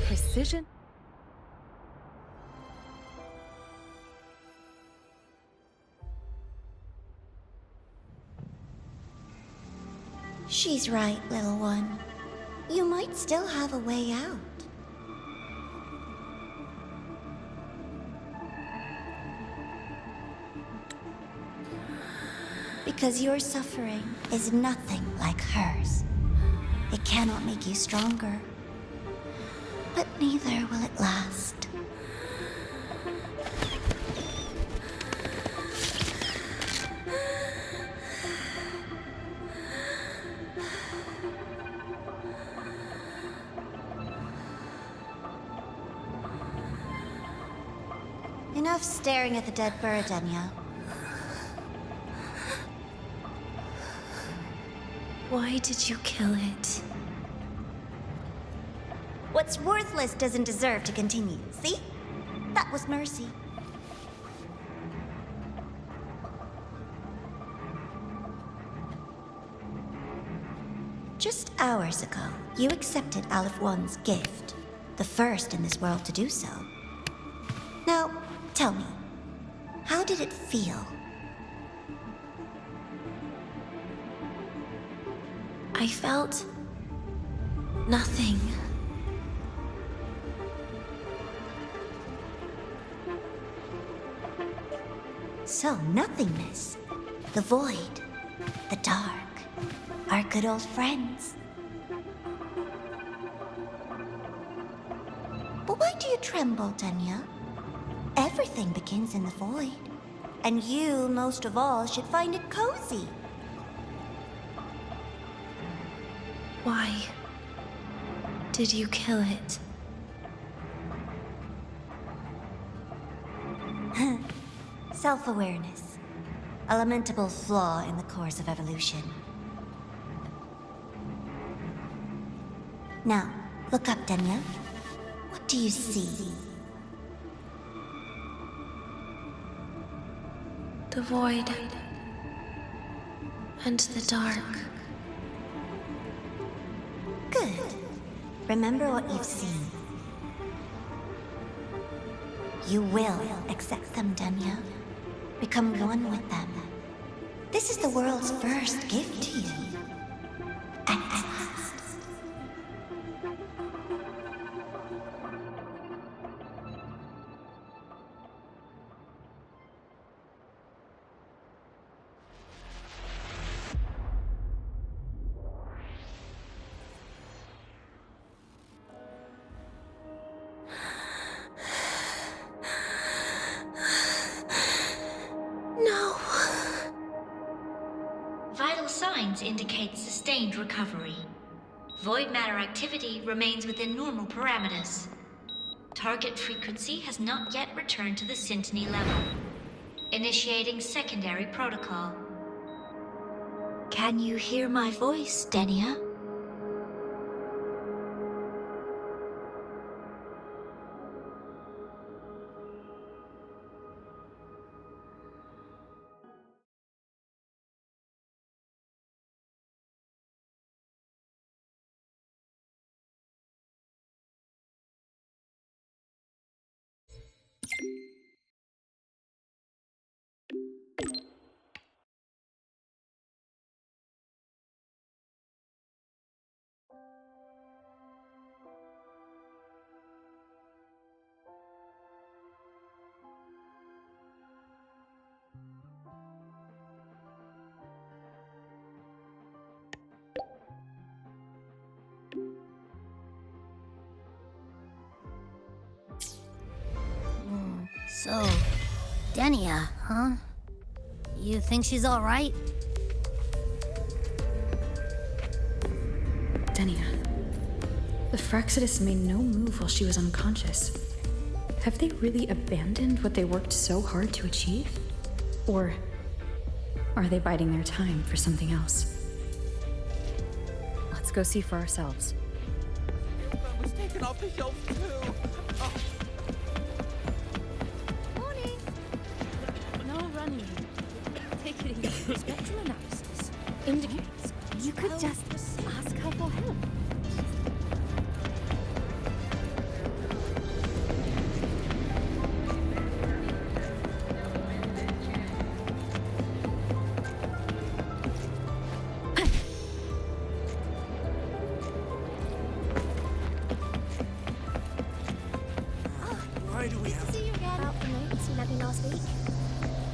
Precision? She's right, little one. You might still have a way out. Because your suffering is nothing like hers. It cannot make you stronger, but neither will it last. Enough staring at the dead bird, Denya. Why did you kill it? What's worthless doesn't deserve to continue, see? That was mercy. Just hours ago, you accepted Aleph One's gift, the first in this world to do so. Now, tell me, how did it feel? I felt nothing. So, nothingness, the void, the dark, our good old friends. But why do you tremble, Denya? Everything begins in the void, and you, most of all, should find it cozy. Why did you kill it? Self-awareness. A lamentable flaw in the course of evolution. Now, look up, Denya. What do you see? The void and the dark. Good. Remember what you've seen. You will accept them, Denya. Become one with them. This is the world's first gift to you. At last. Vital signs indicate sustained recovery. Void matter activity remains within normal parameters. Target frequency has not yet returned to the Syntony level. Initiating secondary protocol. Can you hear my voice, Denya? So, Denya, huh? You think she's alright? Denya. The Fraccidus made no move while she was unconscious. Have they really abandoned what they worked so hard to achieve? Or are they biding their time for something else? Let's go see for ourselves. taken off the shelf too. Oh. Morning. No running. Take it easy. Spectral analysis indicates you could just ask her for help. Why do we have... See you again. About the notes you lent me last week.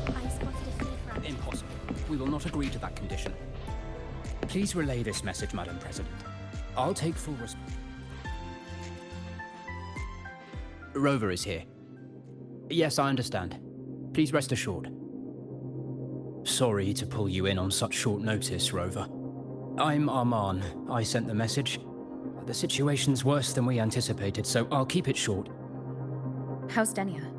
I spotted a few fragments. Impossible. We will not agree to that condition. Please relay this message, Madam President. I'll take full Rover is here. Yes, I understand. Please rest assured. Sorry to pull you in on such short notice, Rover. I'm Arman. I sent the message. The situation's worse than we anticipated, so I'll keep it short. How's Denia?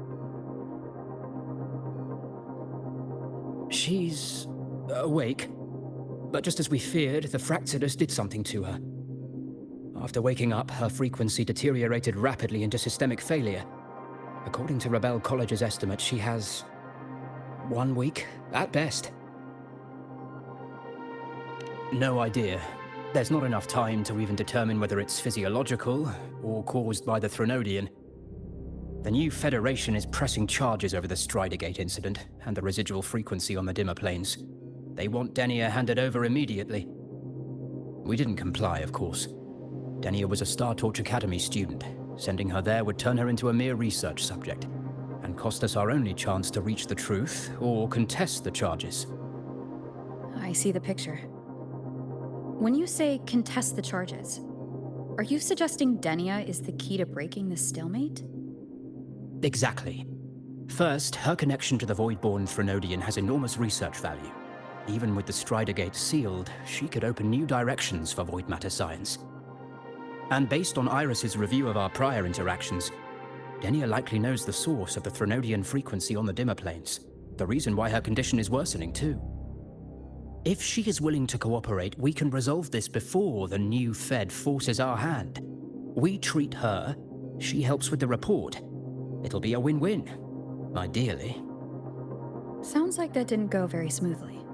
She's awake. But just as we feared, the Fractsidus did something to her. After waking up, her frequency deteriorated rapidly into systemic failure. According to Rebel College's estimate, she has 1 week, at best. No idea. There's not enough time to even determine whether it's physiological or caused by the Threnodian. The new Federation is pressing charges over the Stridergate incident and the residual frequency on the dimmer planes. They want Denia handed over immediately. We didn't comply, of course. Denia was a Star Torch Academy student. Sending her there would turn her into a mere research subject, and cost us our only chance to reach the truth or contest the charges. I see the picture. When you say contest the charges, are you suggesting Denia is the key to breaking this stalemate? Exactly. First, her connection to the Voidborn Threnodian has enormous research value. Even with the Stridergate sealed, she could open new directions for void matter science. And based on Iris's review of our prior interactions, Denia likely knows the source of the Threnodian frequency on the dimmer planes, the reason why her condition is worsening too. If she is willing to cooperate, we can resolve this before the new Fed forces our hand. We treat her, she helps with the report. It'll be a win-win, ideally. Sounds like that didn't go very smoothly.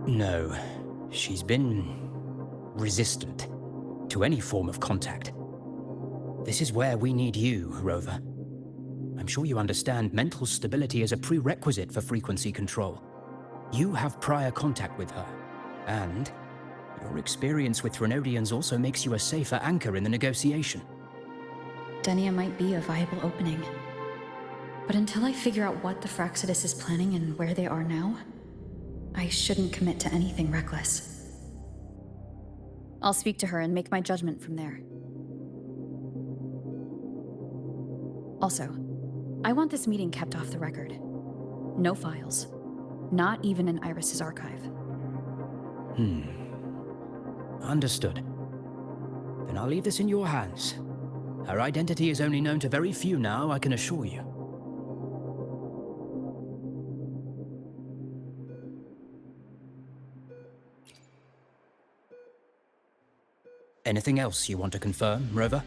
No, she's been resistant to any form of contact. This is where we need you, Rover. I'm sure you understand mental stability is a prerequisite for frequency control. You have prior contact with her, and your experience with Threnodians also makes you a safer anchor in the negotiation. Denia might be a viable opening. But until I figure out what the Fractsidus is planning and where they are now, I shouldn't commit to anything reckless. I'll speak to her and make my judgment from there. Also, I want this meeting kept off the record. No files. Not even in Iris's archive. Understood. Then I'll leave this in your hands. Her identity is only known to very few now, I can assure you. Anything else you want to confirm, Rover?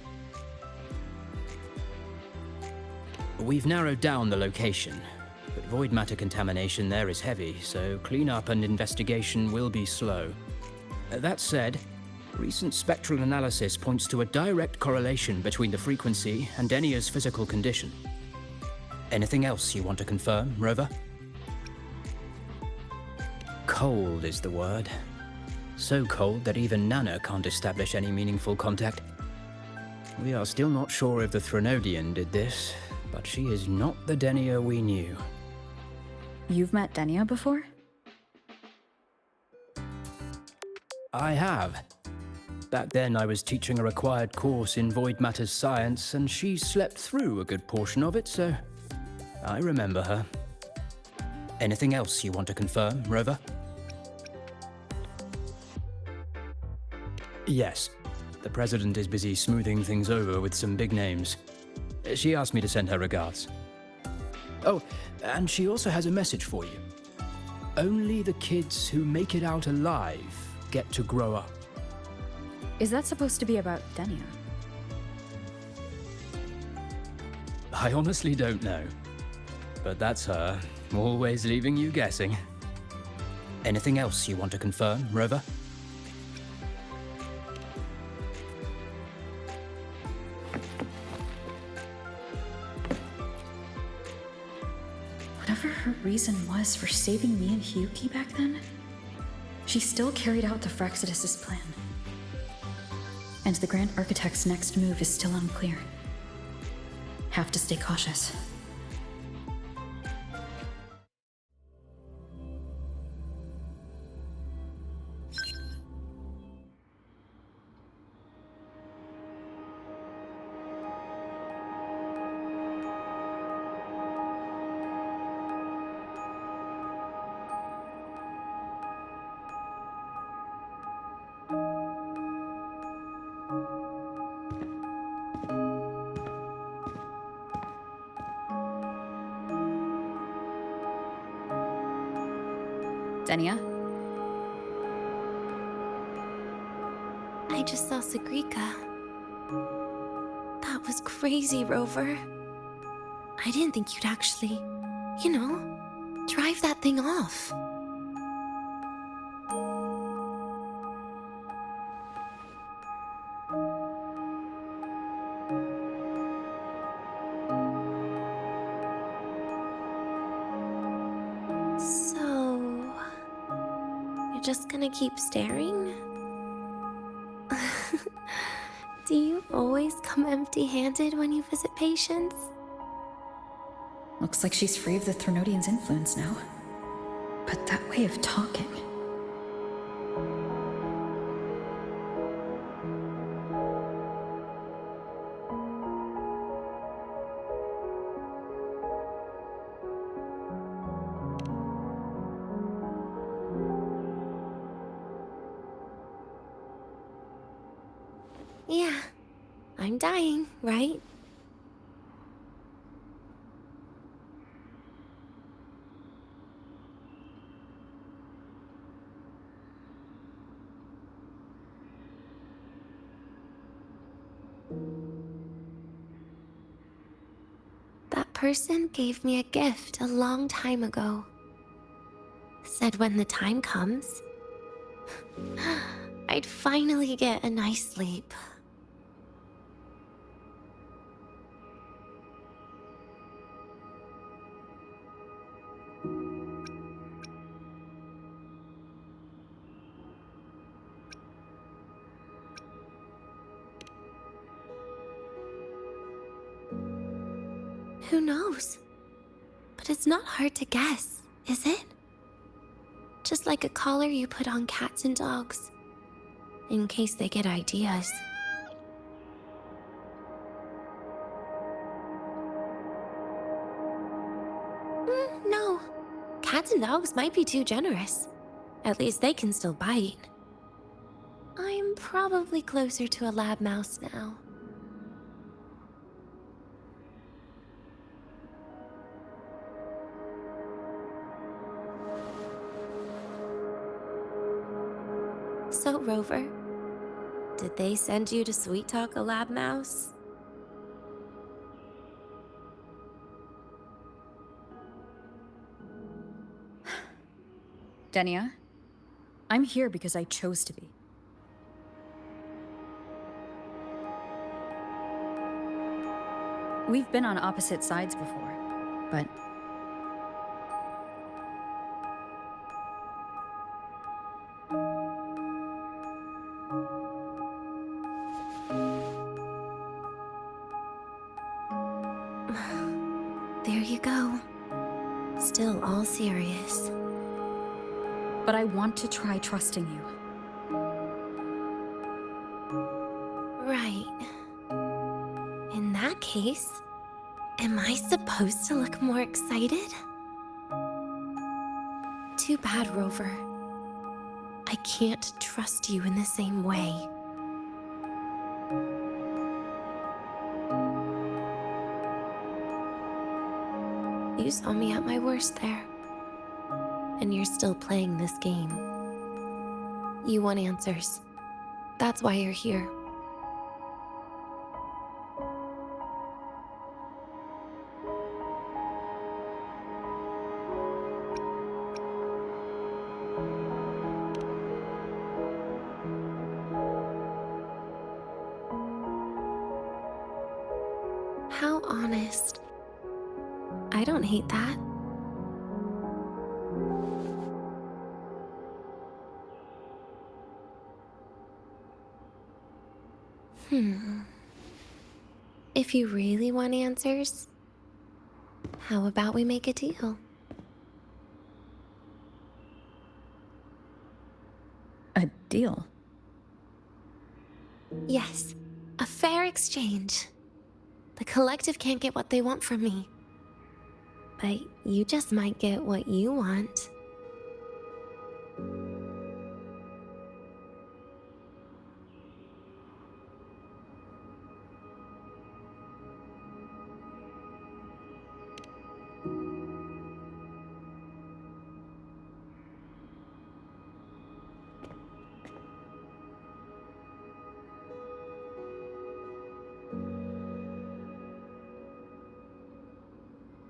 We've narrowed down the location, but void matter contamination there is heavy, so cleanup and investigation will be slow. That said, recent spectral analysis points to a direct correlation between the frequency and Denia's physical condition. Anything else you want to confirm, Rover? Cold is the word. So cold that even Nana can't establish any meaningful contact. We are still not sure if the Threnodian did this, but she is not the Denia we knew. You've met Denia before? I have. Back then I was teaching a required course in void matters science, and she slept through a good portion of it, so I remember her. Anything else you want to confirm, Rover? Yes. The President is busy smoothing things over with some big names. She asked me to send her regards. Oh, and she also has a message for you. Only the kids who make it out alive get to grow up. Is that supposed to be about Denia? I honestly don't know. But that's her, always leaving you guessing. Anything else you want to confirm, Rover? Whatever her reason was for saving me and Hyuki back then, she still carried out the Fraxidus' plan. And the Grand Architect's next move is still unclear. Have to stay cautious. Denia? I just saw Sagrika. That was crazy, Rover. I didn't think you'd actually, drive that thing off. So, you're just gonna keep staring? Do you always come empty-handed when you visit patients? Looks like she's free of the Threnodian's influence now. But that way of talking... Yeah, I'm dying, right? That person gave me a gift a long time ago. Said when the time comes, I'd finally get a nice sleep. Who knows? But it's not hard to guess, is it? Just like a collar you put on cats and dogs, in case they get ideas. No. Cats and dogs might be too generous. At least they can still bite. I'm probably closer to a lab mouse now. So, Rover, did they send you to sweet talk a lab mouse? Denia? I'm here because I chose to be. We've been on opposite sides before, but... There you go. Still all serious. But I want to try trusting you. Right. In that case, am I supposed to look more excited? Too bad, Rover. I can't trust you in the same way. You saw me at my worst there. And you're still playing this game. You want answers. That's why you're here. How honest. I don't hate that. If you really want answers, how about we make a deal? A deal? Yes, a fair exchange. The collective can't get what they want from me. But you just might get what you want.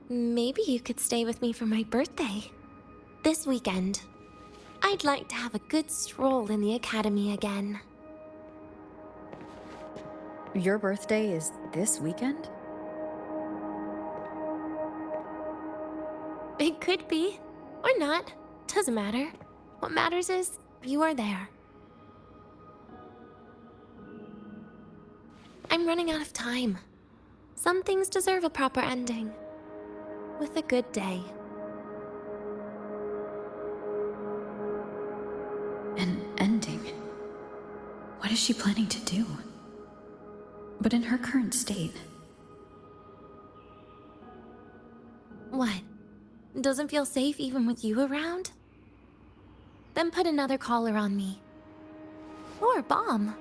Maybe you could stay with me for my birthday. This weekend. I'd like to have a good stroll in the academy again. Your birthday is this weekend? It could be, or not. Doesn't matter. What matters is you are there. I'm running out of time. Some things deserve a proper ending. With a good day. An ending? What is she planning to do? But in her current state... What? Doesn't feel safe even with you around? Then put another collar on me. Or a bomb.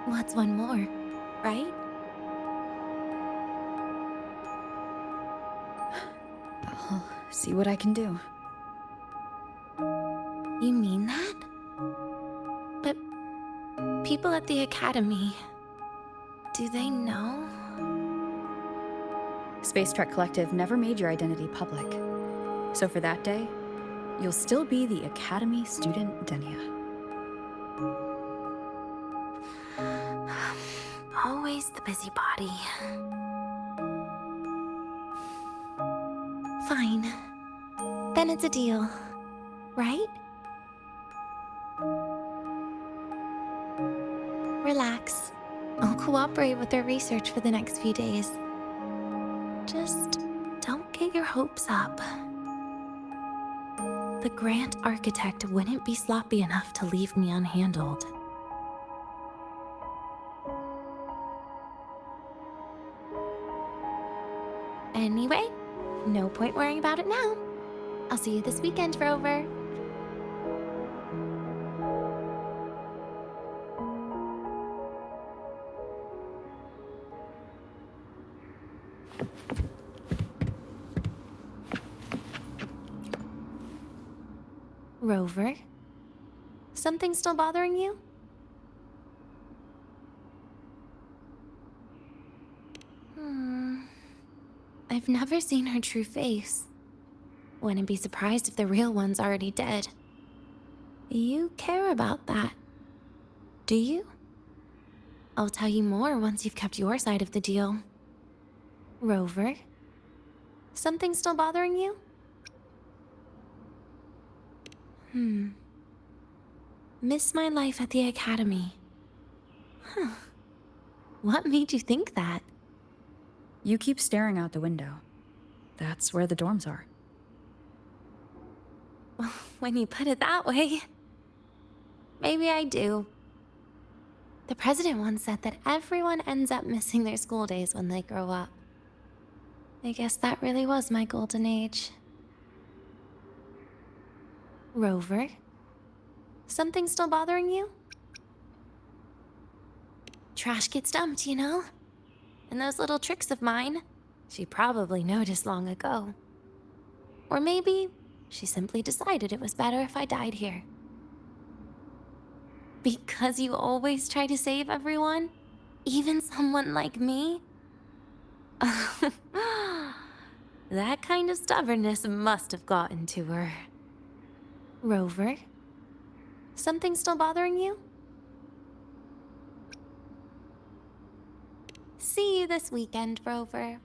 What's one more, right? I'll see what I can do. You mean that? But people at the academy, do they know? Space Trek Collective never made your identity public. So for that day, you'll still be the Academy student Denia. Always the busybody. Fine. Then it's a deal, right? Relax. I'll cooperate with their research for the next few days. Just don't get your hopes up. The Grant Architect wouldn't be sloppy enough to leave me unhandled. Anyway, no point worrying about it now. I'll see you this weekend, FRover. Rover? Something still bothering you? I've never seen her true face. Wouldn't be surprised if the real one's already dead. You care about that, do you? I'll tell you more once you've kept your side of the deal. Rover? Something still bothering you? Miss my life at the academy. Huh. What made you think that? You keep staring out the window. That's where the dorms are. Well, when you put it that way, maybe I do. The president once said that everyone ends up missing their school days when they grow up. I guess that really was my golden age. Rover? Something still bothering you? Trash gets dumped, you know? And those little tricks of mine, she probably noticed long ago. Or maybe she simply decided it was better if I died here. Because you always try to save everyone? Even someone like me? That kind of stubbornness must have gotten to her. Rover? Something still bothering you? See you this weekend, Rover.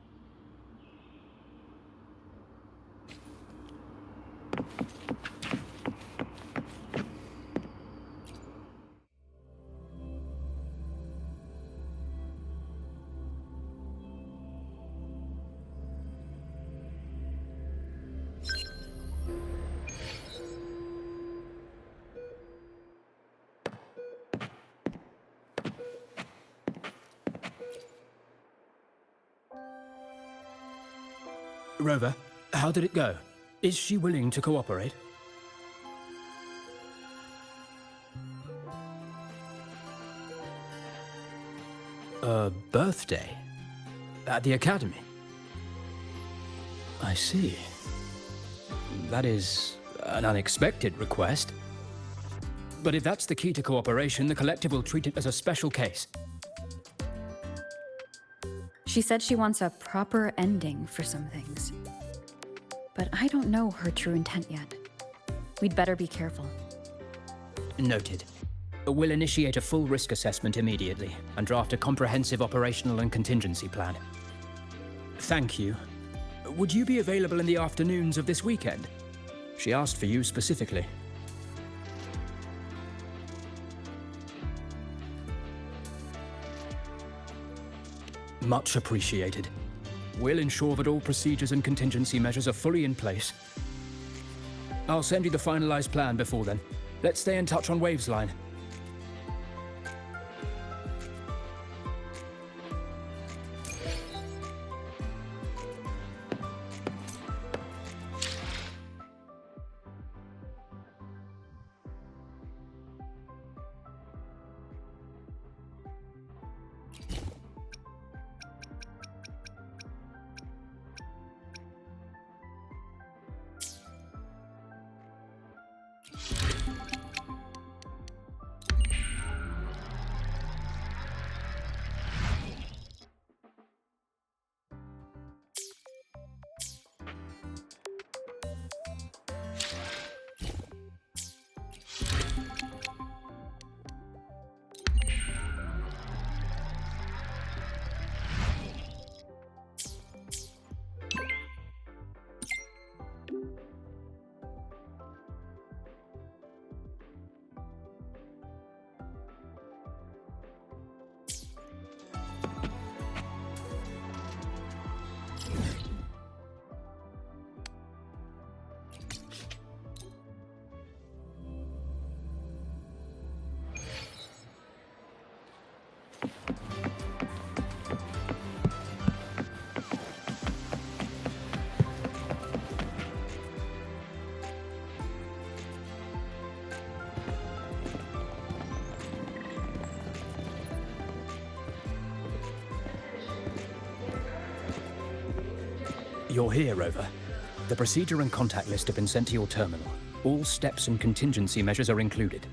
Rover, how did it go? Is she willing to cooperate? A birthday? At the academy? I see. That is an unexpected request. But if that's the key to cooperation, the collective will treat it as a special case. She said she wants a proper ending for some things. But I don't know her true intent yet. We'd better be careful. Noted. We'll initiate a full risk assessment immediately and draft a comprehensive operational and contingency plan. Thank you. Would you be available in the afternoons of this weekend? She asked for you specifically. Much appreciated. We'll ensure that all procedures and contingency measures are fully in place. I'll send you the finalized plan before then. Let's stay in touch on Waves Line. You're here, Rover. The procedure and contact list have been sent to your terminal. All steps and contingency measures are included.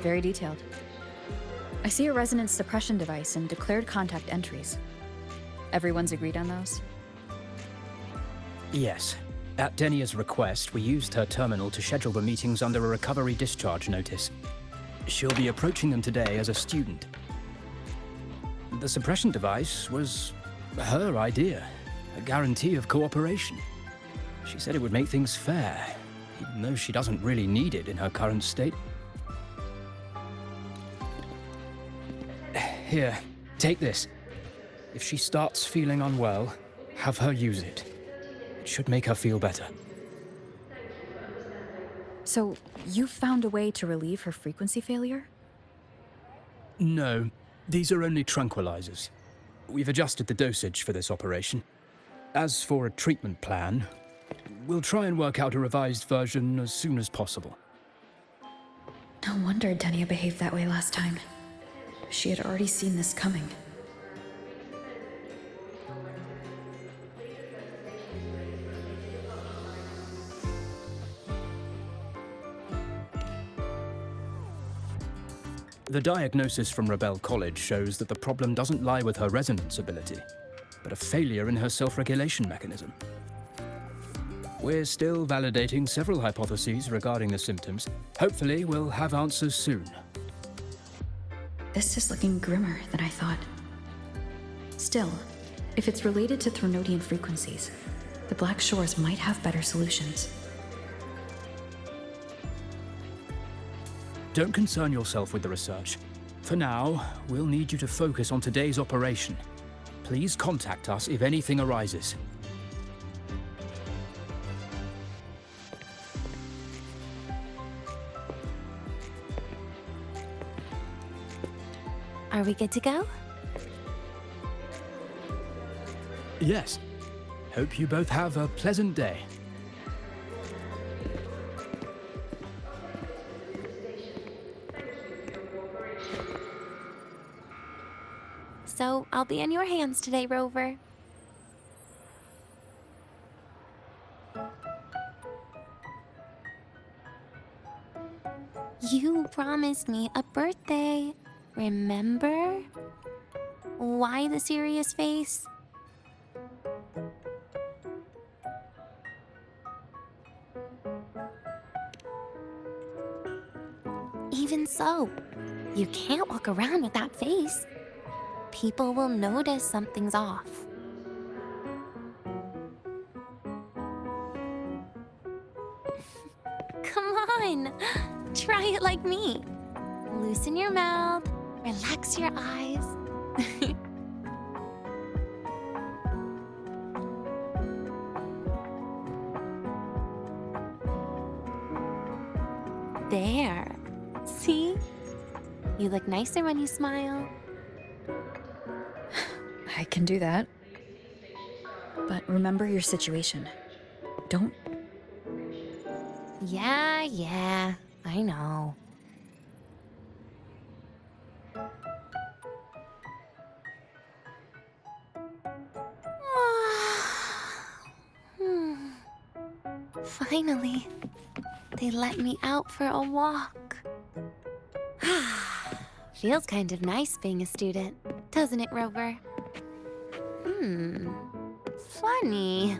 Very detailed. I see a resonance suppression device and declared contact entries. Everyone's agreed on those? Yes. At Denia's request, we used her terminal to schedule the meetings under a recovery discharge notice. She'll be approaching them today as a student. The suppression device was her idea, a guarantee of cooperation. She said it would make things fair, even though she doesn't really need it in her current state. Here, take this. If she starts feeling unwell, have her use it. It should make her feel better. So, you found a way to relieve her frequency failure? No, these are only tranquilizers. We've adjusted the dosage for this operation. As for a treatment plan, we'll try and work out a revised version as soon as possible. No wonder Denia behaved that way last time. She had already seen this coming. The diagnosis from Rebel College shows that the problem doesn't lie with her resonance ability, but a failure in her self-regulation mechanism. We're still validating several hypotheses regarding the symptoms. Hopefully, we'll have answers soon. This is looking grimmer than I thought. Still, if it's related to Threnodian frequencies, the Black Shores might have better solutions. Don't concern yourself with the research. For now, we'll need you to focus on today's operation. Please contact us if anything arises. Are we good to go? Yes. Hope you both have a pleasant day. So, I'll be in your hands today, Rover. You promised me a birthday, remember? Why the serious face? Even so, you can't walk around with that face. People will notice something's off. Come on, try it like me. Loosen your mouth, relax your eyes. There. See? You look nicer when you smile. I can do that. But remember your situation. Don't... Yeah, I know. Finally, they let me out for a walk. Feels kind of nice being a student, doesn't it, Rover? Funny.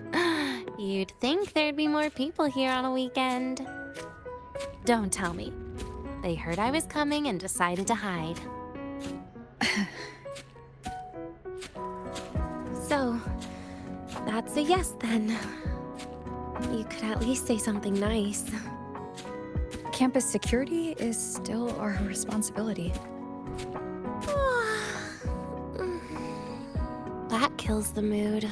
You'd think there'd be more people here on a weekend. Don't tell me. They heard I was coming and decided to hide. So, that's a yes then. You could at least say something nice. Campus security is still our responsibility. That kills the mood.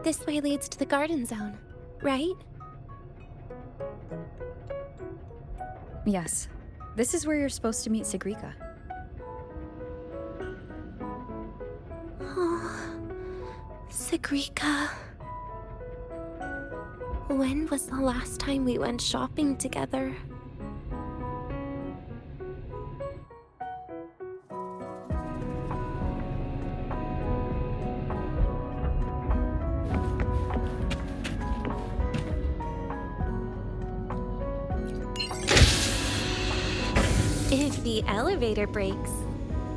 This way leads to the garden zone, right? Yes. This is where you're supposed to meet Segue. Segrika. When was the last time we went shopping together? If the elevator breaks,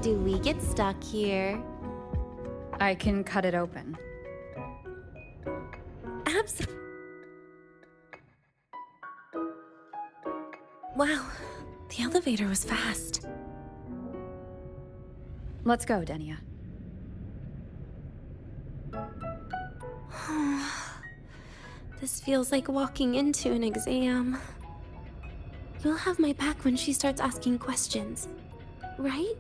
do we get stuck here? I can cut it open. Wow, the elevator was fast. Let's go, Denia. This feels like walking into an exam. You'll have my back when she starts asking questions, right?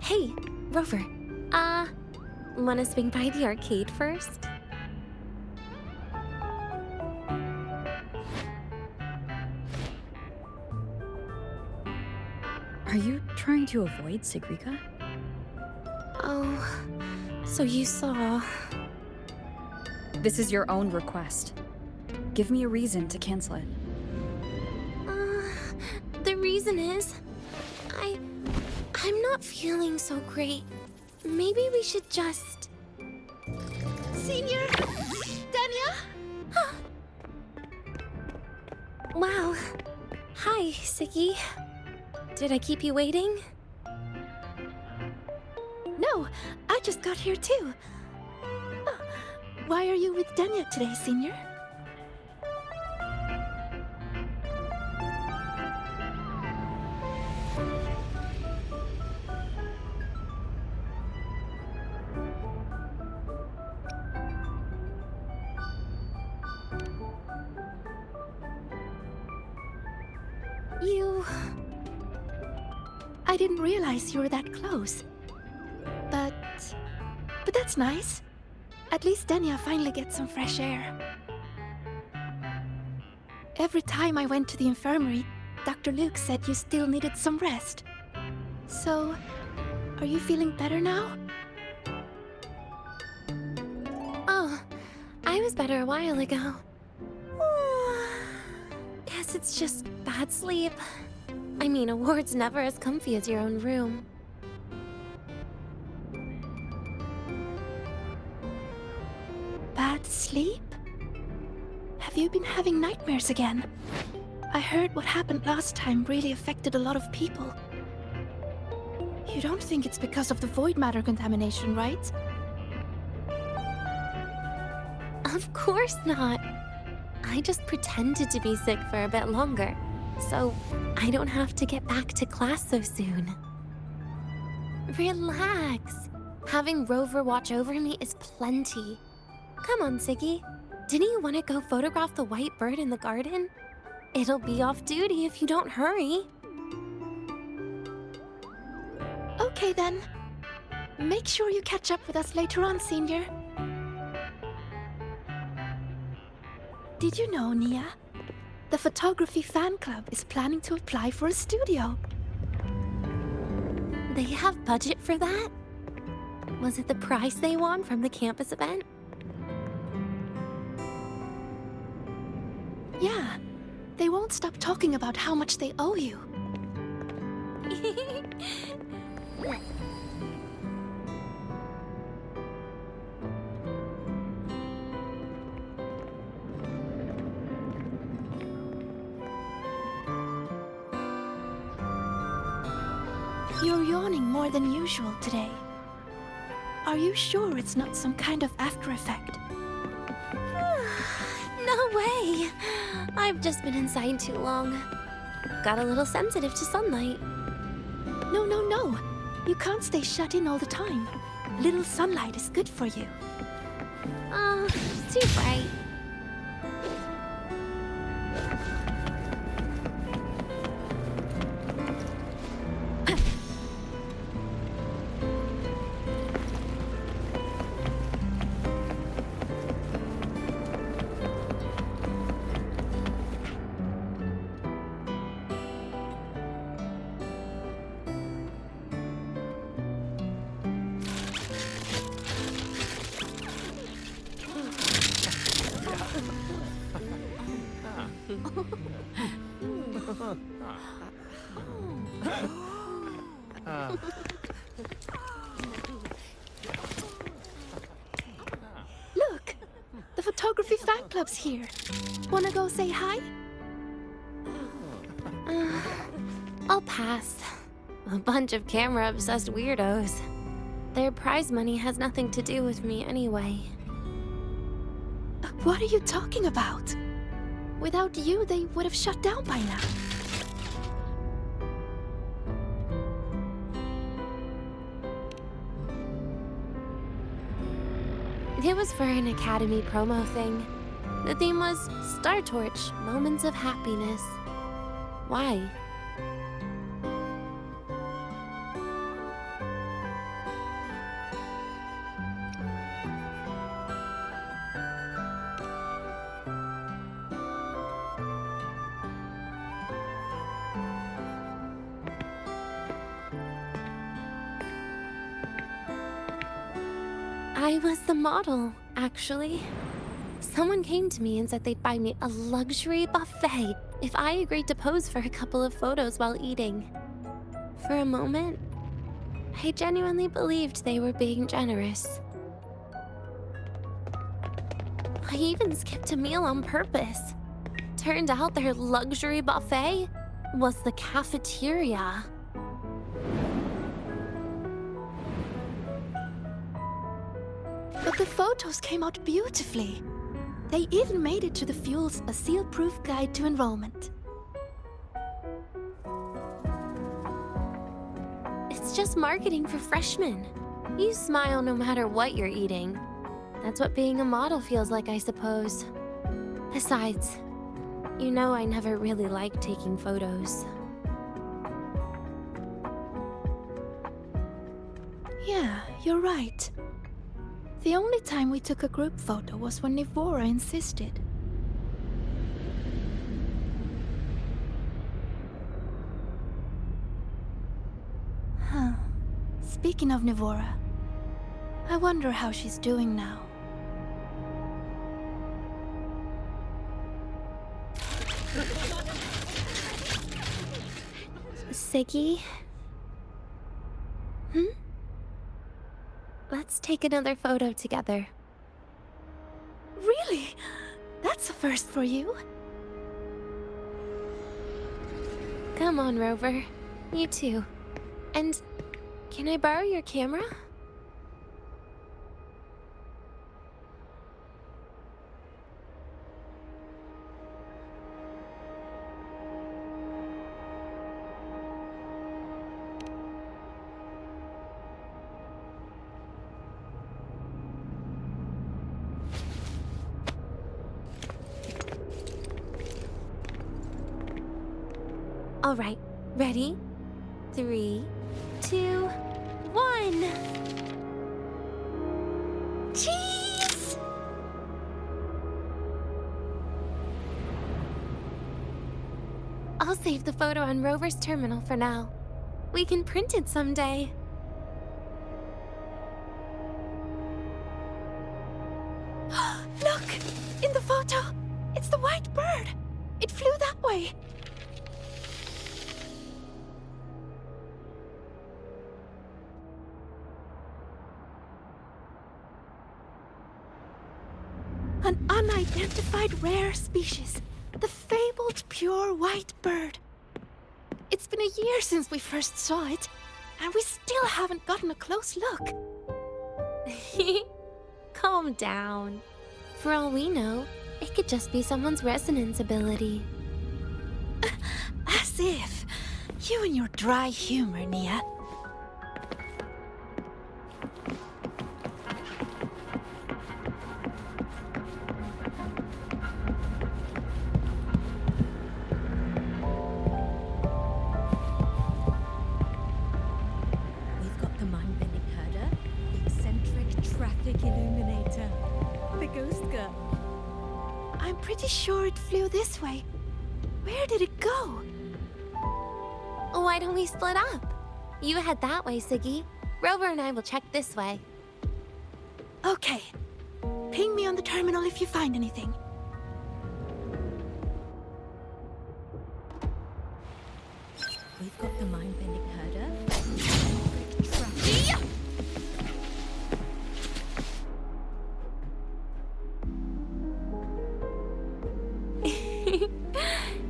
Hey, Rover. Wanna swing by the arcade first? Are you trying to avoid Segrika? Oh, so you saw... This is your own request. Give me a reason to cancel it. The reason is... I'm not feeling so great. Maybe we should just... Senior? Denia? Wow. Hi, Siggy. Did I keep you waiting? No, I just got here too. Why are you with Denia today, Senior? I didn't realize you were that close. But that's nice. At least Denia finally gets some fresh air. Every time I went to the infirmary, Dr. Luke said you still needed some rest. So, are you feeling better now? Oh, I was better a while ago. Guess it's just bad sleep. I mean, a ward's never as comfy as your own room. Bad sleep? Have you been having nightmares again? I heard what happened last time really affected a lot of people. You don't think it's because of the void matter contamination, right? Of course not. I just pretended to be sick for a bit longer, so I don't have to get back to class so soon. Relax. Having Rover watch over me is plenty. Come on, Siggy. Didn't you want to go photograph the white bird in the garden? It'll be off duty if you don't hurry. Okay then. Make sure you catch up with us later on, Senior. Did you know, Nia? The photography fan club is planning to apply for a studio. They have budget for that? Was it the prize they won from the campus event? Yeah. They won't stop talking about how much they owe you. You're yawning more than usual today. Are you sure it's not some kind of after effect? No way! I've just been inside too long. Got a little sensitive to sunlight. No, no, no. You can't stay shut in all the time. A little sunlight is good for you. Oh, too bright. Look! The photography fan club's here. Wanna go say hi? I'll pass. A bunch of camera-obsessed weirdos. Their prize money has nothing to do with me anyway. What are you talking about? Without you, they would have shut down by now. It was for an Academy promo thing. The theme was Star Torch, Moments of Happiness. Why? I was the model, actually. Someone came to me and said they'd buy me a luxury buffet if I agreed to pose for a couple of photos while eating. For a moment, I genuinely believed they were being generous. I even skipped a meal on purpose. Turned out their luxury buffet was the cafeteria. But the photos came out beautifully. They even made it to the Fuel's A Seal-Proof Guide to Enrollment. It's just marketing for freshmen. You smile no matter what you're eating. That's what being a model feels like, I suppose. Besides, you know I never really liked taking photos. Yeah, you're right. The only time we took a group photo was when Wuwa insisted. Huh. Speaking of Wuwa, I wonder how she's doing now. Segue? Let's take another photo together. Really? That's a first for you. Come on, Rover. You too. And can I borrow your camera? All right, ready? 3, 2, 1. Cheese! I'll save the photo on Rover's terminal for now. We can print it someday. Look! In the photo! It's the white bird! It flew that way! An unidentified rare species. The fabled pure white bird. It's been a year since we first saw it, and we still haven't gotten a close look. Calm down. For all we know, it could just be someone's resonance ability. As if. You and your dry humor, Nia. We've got the mind-bending herder, the eccentric traffic illuminator, the ghost girl. I'm pretty sure it flew this way. Where did it go? Why don't we split up? You head that way, Segue. Rover and I will check this way. Okay. Ping me on the terminal if you find anything. We've got the mind-bending herder, the eccentric traffic...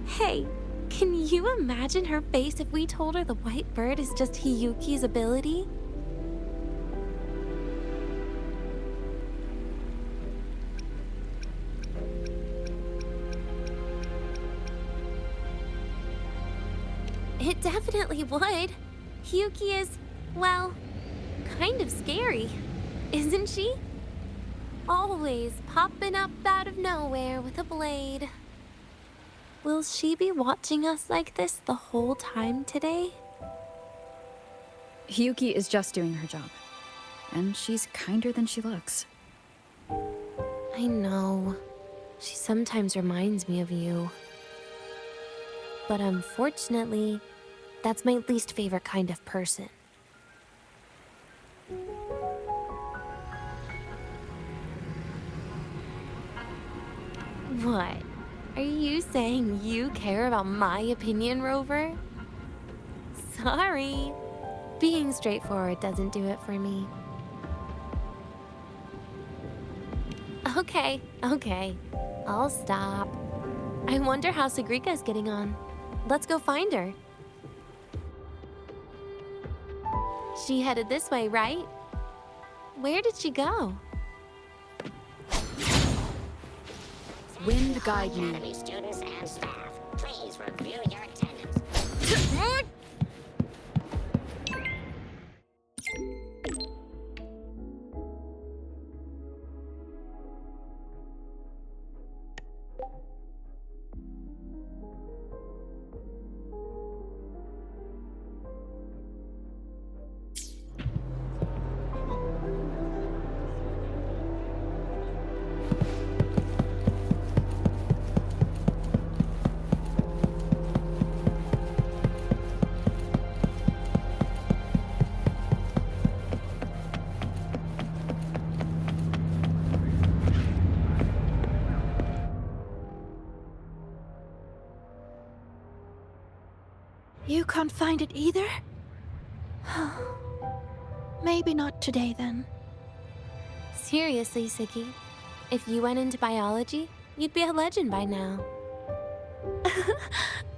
Hey, can you imagine her face if we told her the white bird is just Hiyuki's ability? It definitely would. Hiyuki is, well, kind of scary, isn't she? Always popping up out of nowhere with a blade. Will she be watching us like this the whole time today? Hiyuki is just doing her job. And she's kinder than she looks. I know. She sometimes reminds me of you. But unfortunately, that's my least favorite kind of person. What? Are you saying you care about my opinion, Rover? Sorry. Being straightforward doesn't do it for me. Okay. I'll stop. I wonder how Sagrika's getting on. Let's go find her. She headed this way, right? Where did she go? Wind guide me. Academy students and staff, please review your attendance. You can't find it either? Maybe not today, then. Seriously, Segue. If you went into biology, you'd be a legend by now.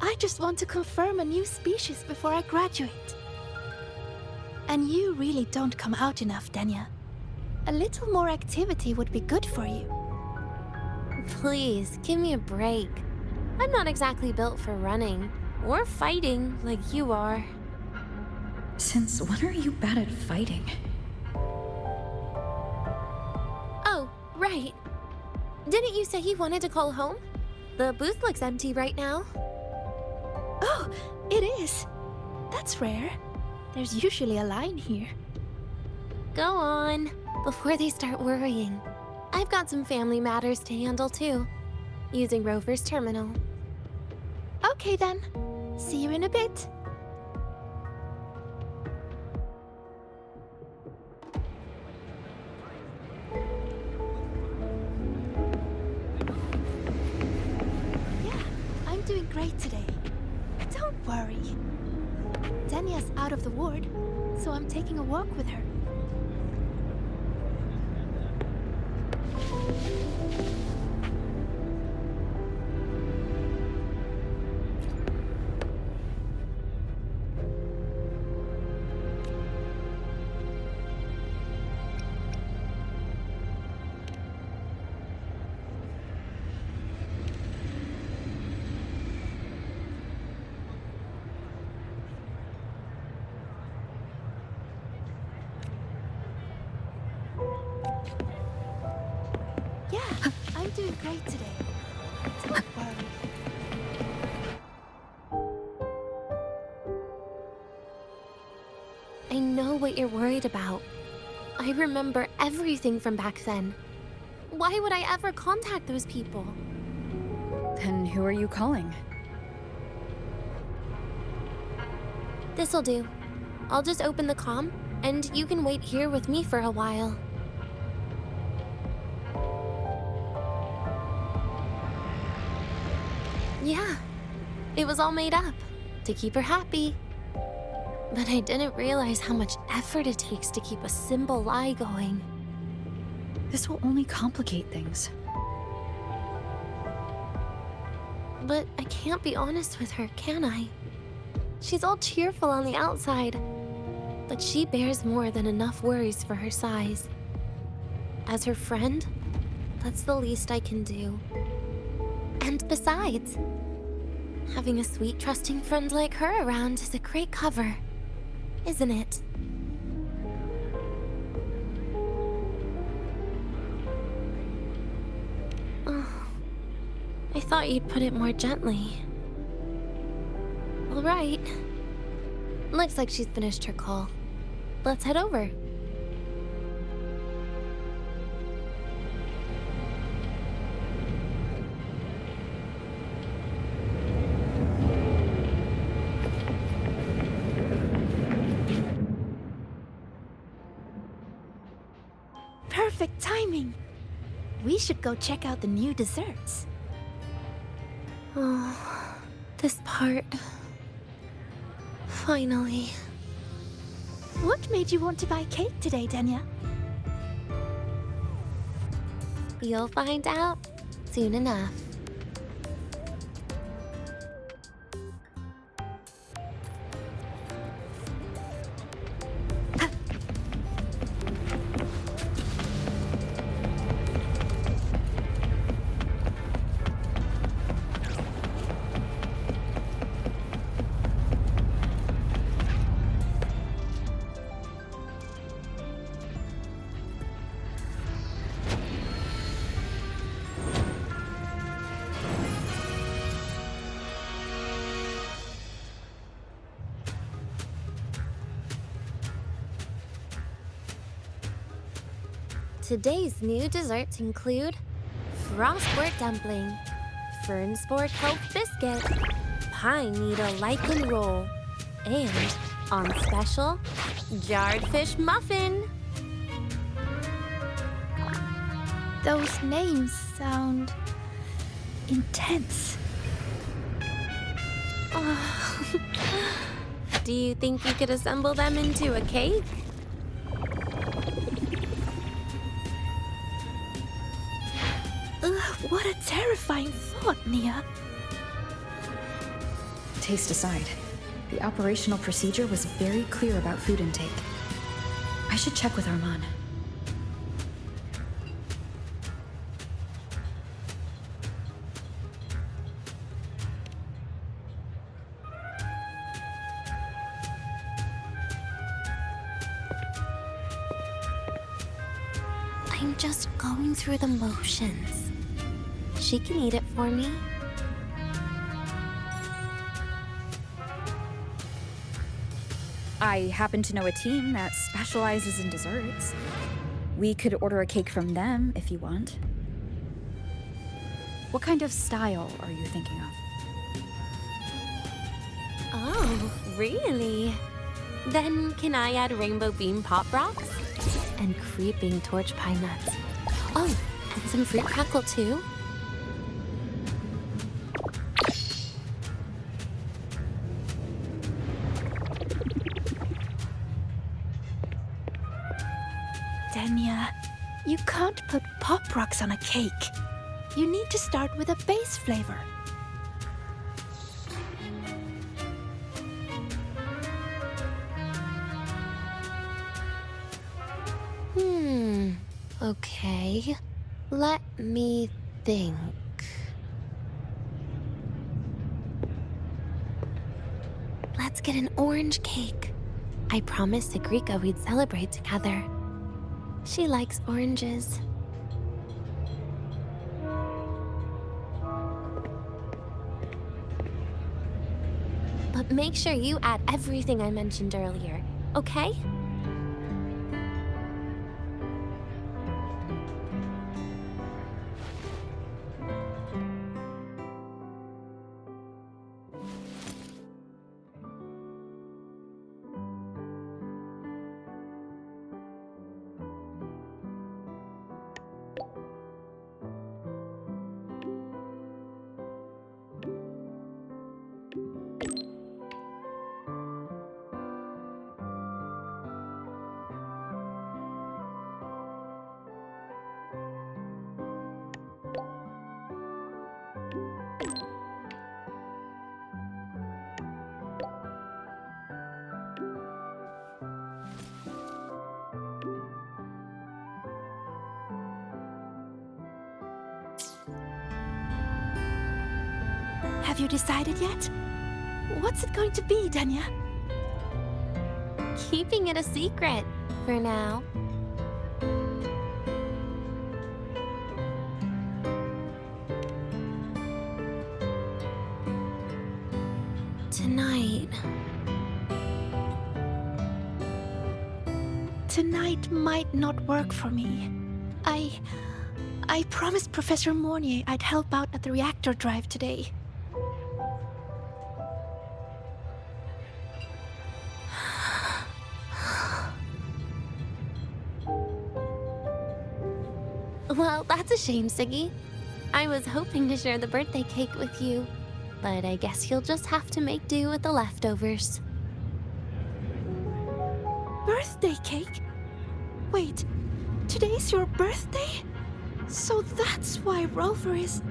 I just want to confirm a new species before I graduate. And you really don't come out enough, Denya. A little more activity would be good for you. Please, give me a break. I'm not exactly built for running or fighting like you are. Since when are you bad at fighting? Oh, right. Didn't you say you wanted to call home? The booth looks empty right now. Oh, it is. That's rare. There's usually a line here. Go on, before they start worrying. I've got some family matters to handle too, using Rover's terminal. Okay then. See you in a bit. Yeah, I'm doing great today. Don't worry. Denya's out of the ward, so I'm taking a walk with her. doing great today. Don't worry. I know what you're worried about. I remember everything from back then. Why would I ever contact those people? Then who are you calling? This'll do. I'll just open the comm, and you can wait here with me for a while. Yeah, it was all made up to keep her happy. But I didn't realize how much effort it takes to keep a simple lie going. This will only complicate things. But I can't be honest with her, can I? She's all cheerful on the outside, but she bears more than enough worries for her size. As her friend, that's the least I can do. And besides, having a sweet, trusting friend like her around is a great cover, isn't it? Oh, I thought you'd put it more gently. All right. Looks like she's finished her call. Let's head over. Perfect timing. We should go check out the new desserts. Oh, this part. Finally. What made you want to buy cake today, Denya? You'll find out soon enough. Today's new desserts include frostwort dumpling, fern spore kelp biscuit, pine needle lichen roll, and, on special, jarred fish muffin. Those names sound intense. Do you think you could assemble them into a cake? What a terrifying thought, Nia. Taste aside, the operational procedure was very clear about food intake. I should check with Arman. I'm just going through the motions. She can eat it for me. I happen to know a team that specializes in desserts. We could order a cake from them if you want. What kind of style are you thinking of? Oh, really? Then can I add rainbow bean pop rocks? And creeping torch pine nuts. Oh, and some fruit crackle too? Denya, you can't put pop rocks on a cake. You need to start with a base flavor. Okay. Let me think. Let's get an orange cake. I promised Segrika we'd celebrate together. She likes oranges. make sure you add everything I mentioned earlier, okay? Have you decided yet? What's it going to be, Danya? Keeping it a secret for now. Tonight. Tonight might not work for me. I promised Professor Mornier I'd help out at the reactor drive today. Well, that's a shame, Segue. I was hoping to share the birthday cake with you, but I guess you'll just have to make do with the leftovers. Birthday cake? Wait, today's your birthday? So that's why Rover is...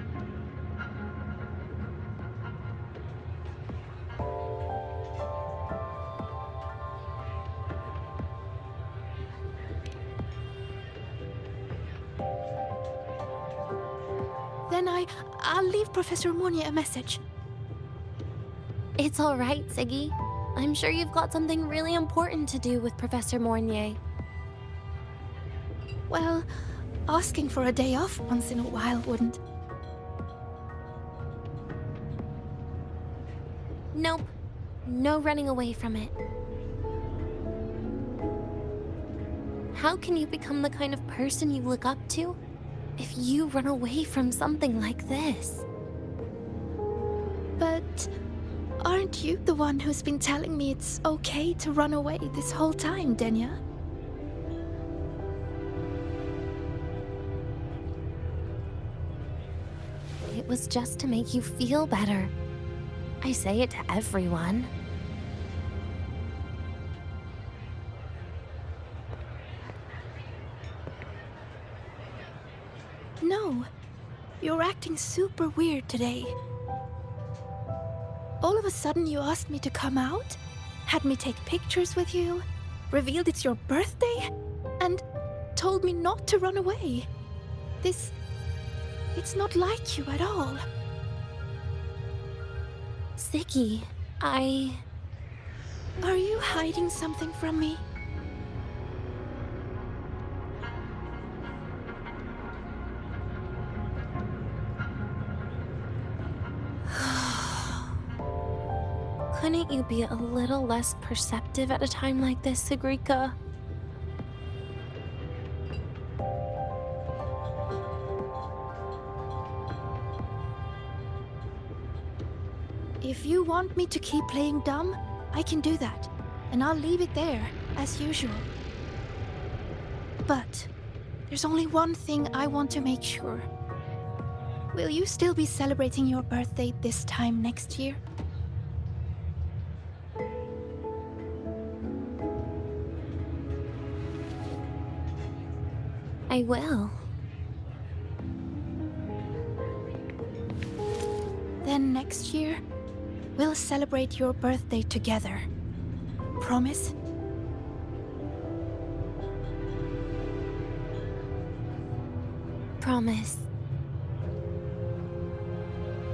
Then I'll leave Professor Mornier a message. It's all right, Segue. I'm sure you've got something really important to do with Professor Mornier. Well, asking for a day off once in a while wouldn't. Nope. No running away from it. How can you become the kind of person you look up to if you run away from something like this? But aren't you the one who's been telling me it's okay to run away this whole time, Danya? It was just to make you feel better. I say it to everyone. No, you're acting super weird today. All of a sudden you asked me to come out, had me take pictures with you, revealed it's your birthday, and told me not to run away. It's not like you at all. Segue, Are you hiding something from me? Couldn't you be a little less perceptive at a time like this, Sigrika? If you want me to keep playing dumb, I can do that, and I'll leave it there, as usual. But there's only one thing I want to make sure. Will you still be celebrating your birthday this time next year? I will. Then next year, we'll celebrate your birthday together. Promise? Promise.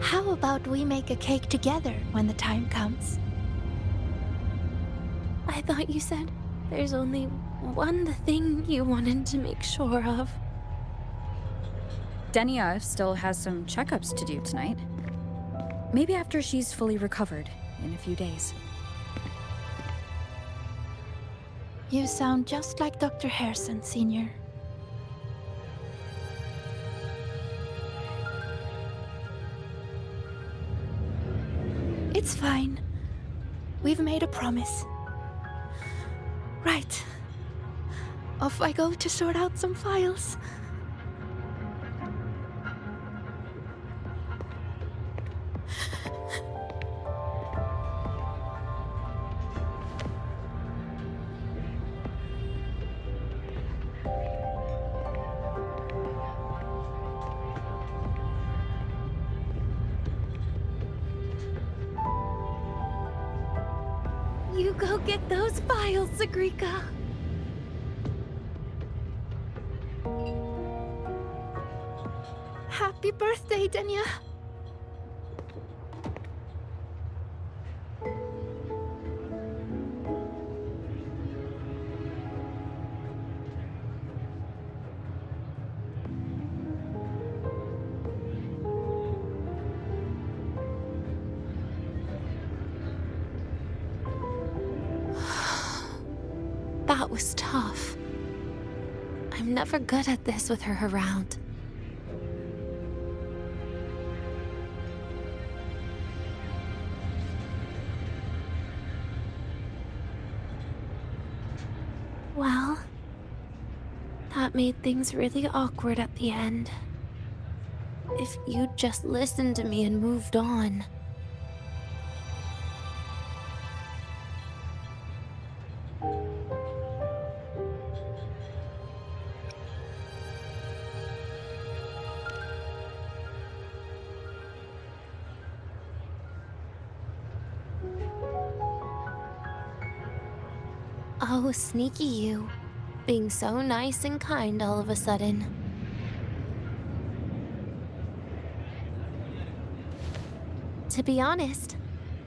How about we make a cake together when the time comes? I thought you said there's only one thing you wanted to make sure of. Denia still has some checkups to do tonight. Maybe after she's fully recovered, in a few days. You sound just like Dr. Harrison, Senior. It's fine. We've made a promise. Right. Off I go to sort out some files. You go get those files, Sagrika. Happy birthday, Denya. That was tough. I'm never good at this with her around. Well, that made things really awkward at the end. If you'd just listened to me and moved on. Oh, sneaky you. Being so nice and kind all of a sudden. To be honest,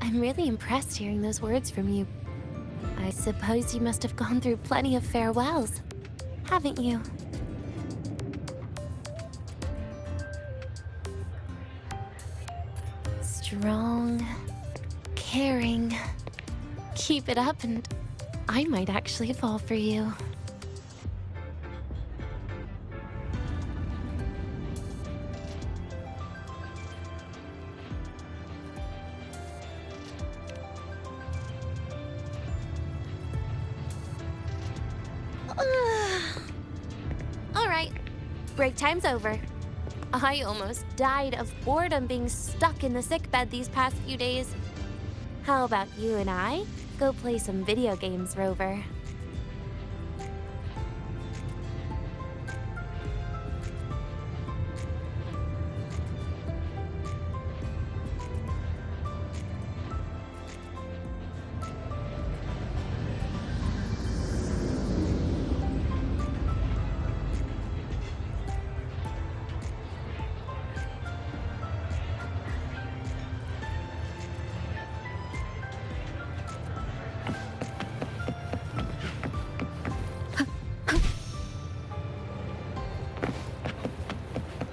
I'm really impressed hearing those words from you. I suppose you must have gone through plenty of farewells, haven't you? Strong, caring. Keep it up and I might actually fall for you. All right, break time's over. I almost died of boredom being stuck in the sickbed these past few days. How about you and I go play some video games, Rover?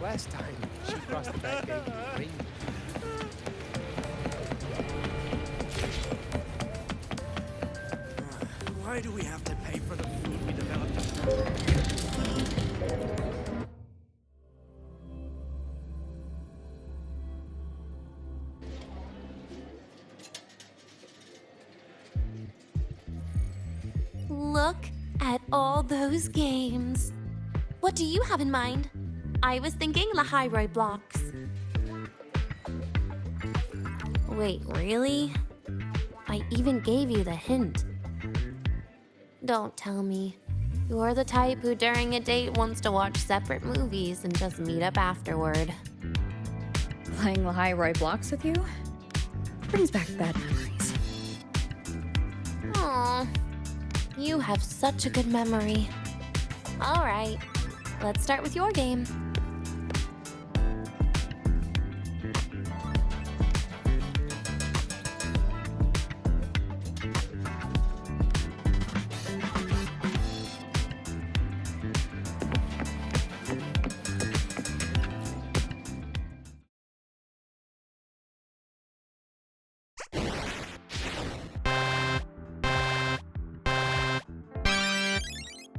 Last time, she crossed the back gate with the ring. Why do we have to pay for the food we developed? Look at all those games. What do you have in mind? I was thinking Lahiroi blocks. Wait, really? I even gave you the hint. Don't tell me. You're the type who during a date wants to watch separate movies and just meet up afterward. Playing Lahiroi blocks with you brings back bad memories. Aw, you have such a good memory. All right, let's start with your game.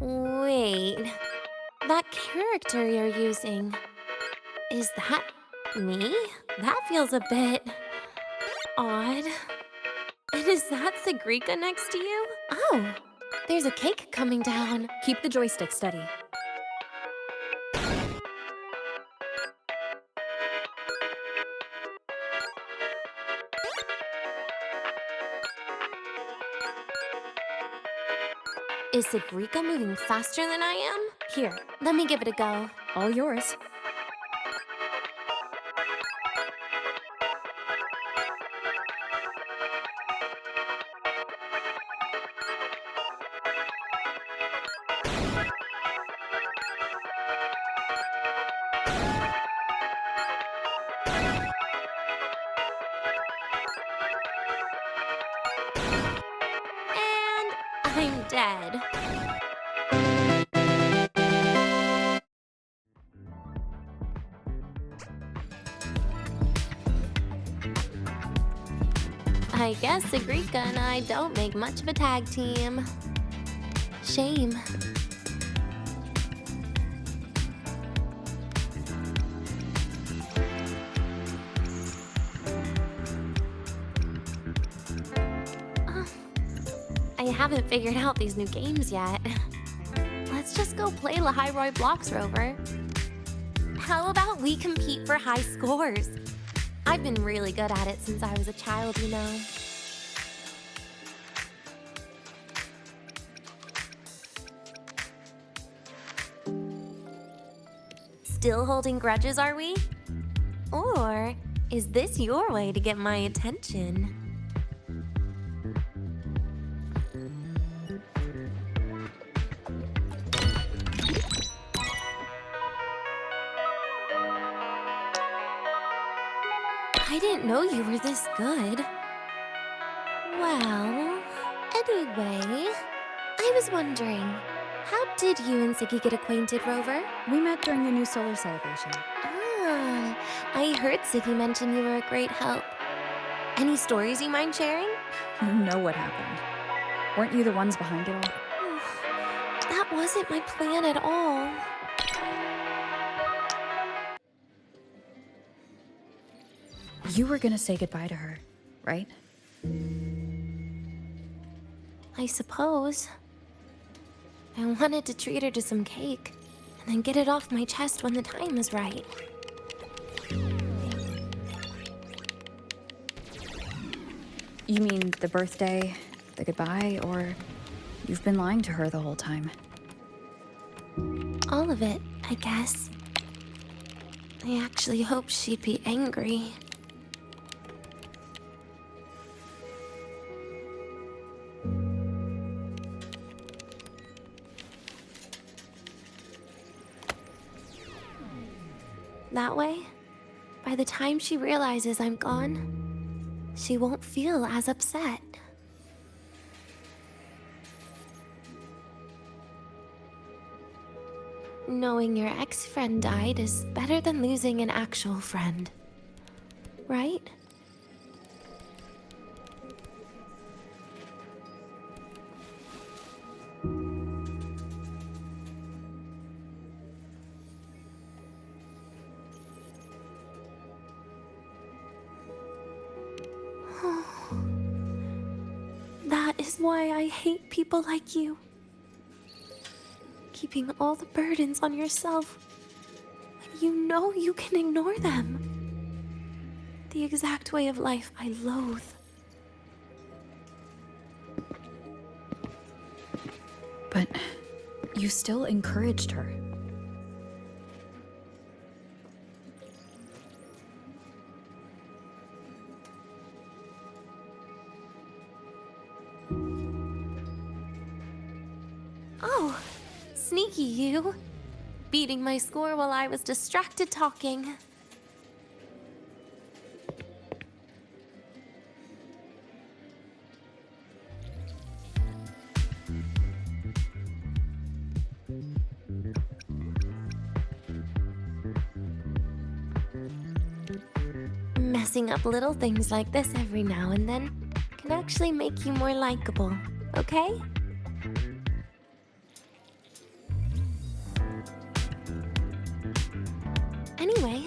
Wait, that character you're using, is that me? That feels a bit odd. And is that Segrika next to you? Oh, there's a cake coming down. Keep the joystick steady. Is Segrika moving faster than I am? Here, let me give it a go. All yours. And I'm dead. I guess Segrika and I don't make much of a tag team. Shame. I haven't figured out these new games yet. Let's just go play Lahiroi Blocks, Rover. How about we compete for high scores? I've been really good at it since I was a child, you know. Still holding grudges, are we? Or is this your way to get my attention? I didn't know you were this good. Well, anyway, I was wondering, how did you and Segue get acquainted, Rover? We met during the new solar celebration. Ah, I heard Segue mention you were a great help. Any stories you mind sharing? You know what happened. Weren't you the ones behind it all? That wasn't my plan at all. You were gonna say goodbye to her, right? I suppose. I wanted to treat her to some cake, and then get it off my chest when the time is right. You mean the birthday, the goodbye, or you've been lying to her the whole time? All of it, I guess. I actually hoped she'd be angry. That way, by the time she realizes I'm gone, she won't feel as upset. Knowing your ex-friend died is better than losing an actual friend, right? That is why I hate people like you. Keeping all the burdens on yourself when you know you can ignore them. The exact way of life I loathe. But you still encouraged her. Oh, sneaky you. Beating my score while I was distracted talking. Messing up little things like this every now and then can actually make you more likable, okay? Anyway,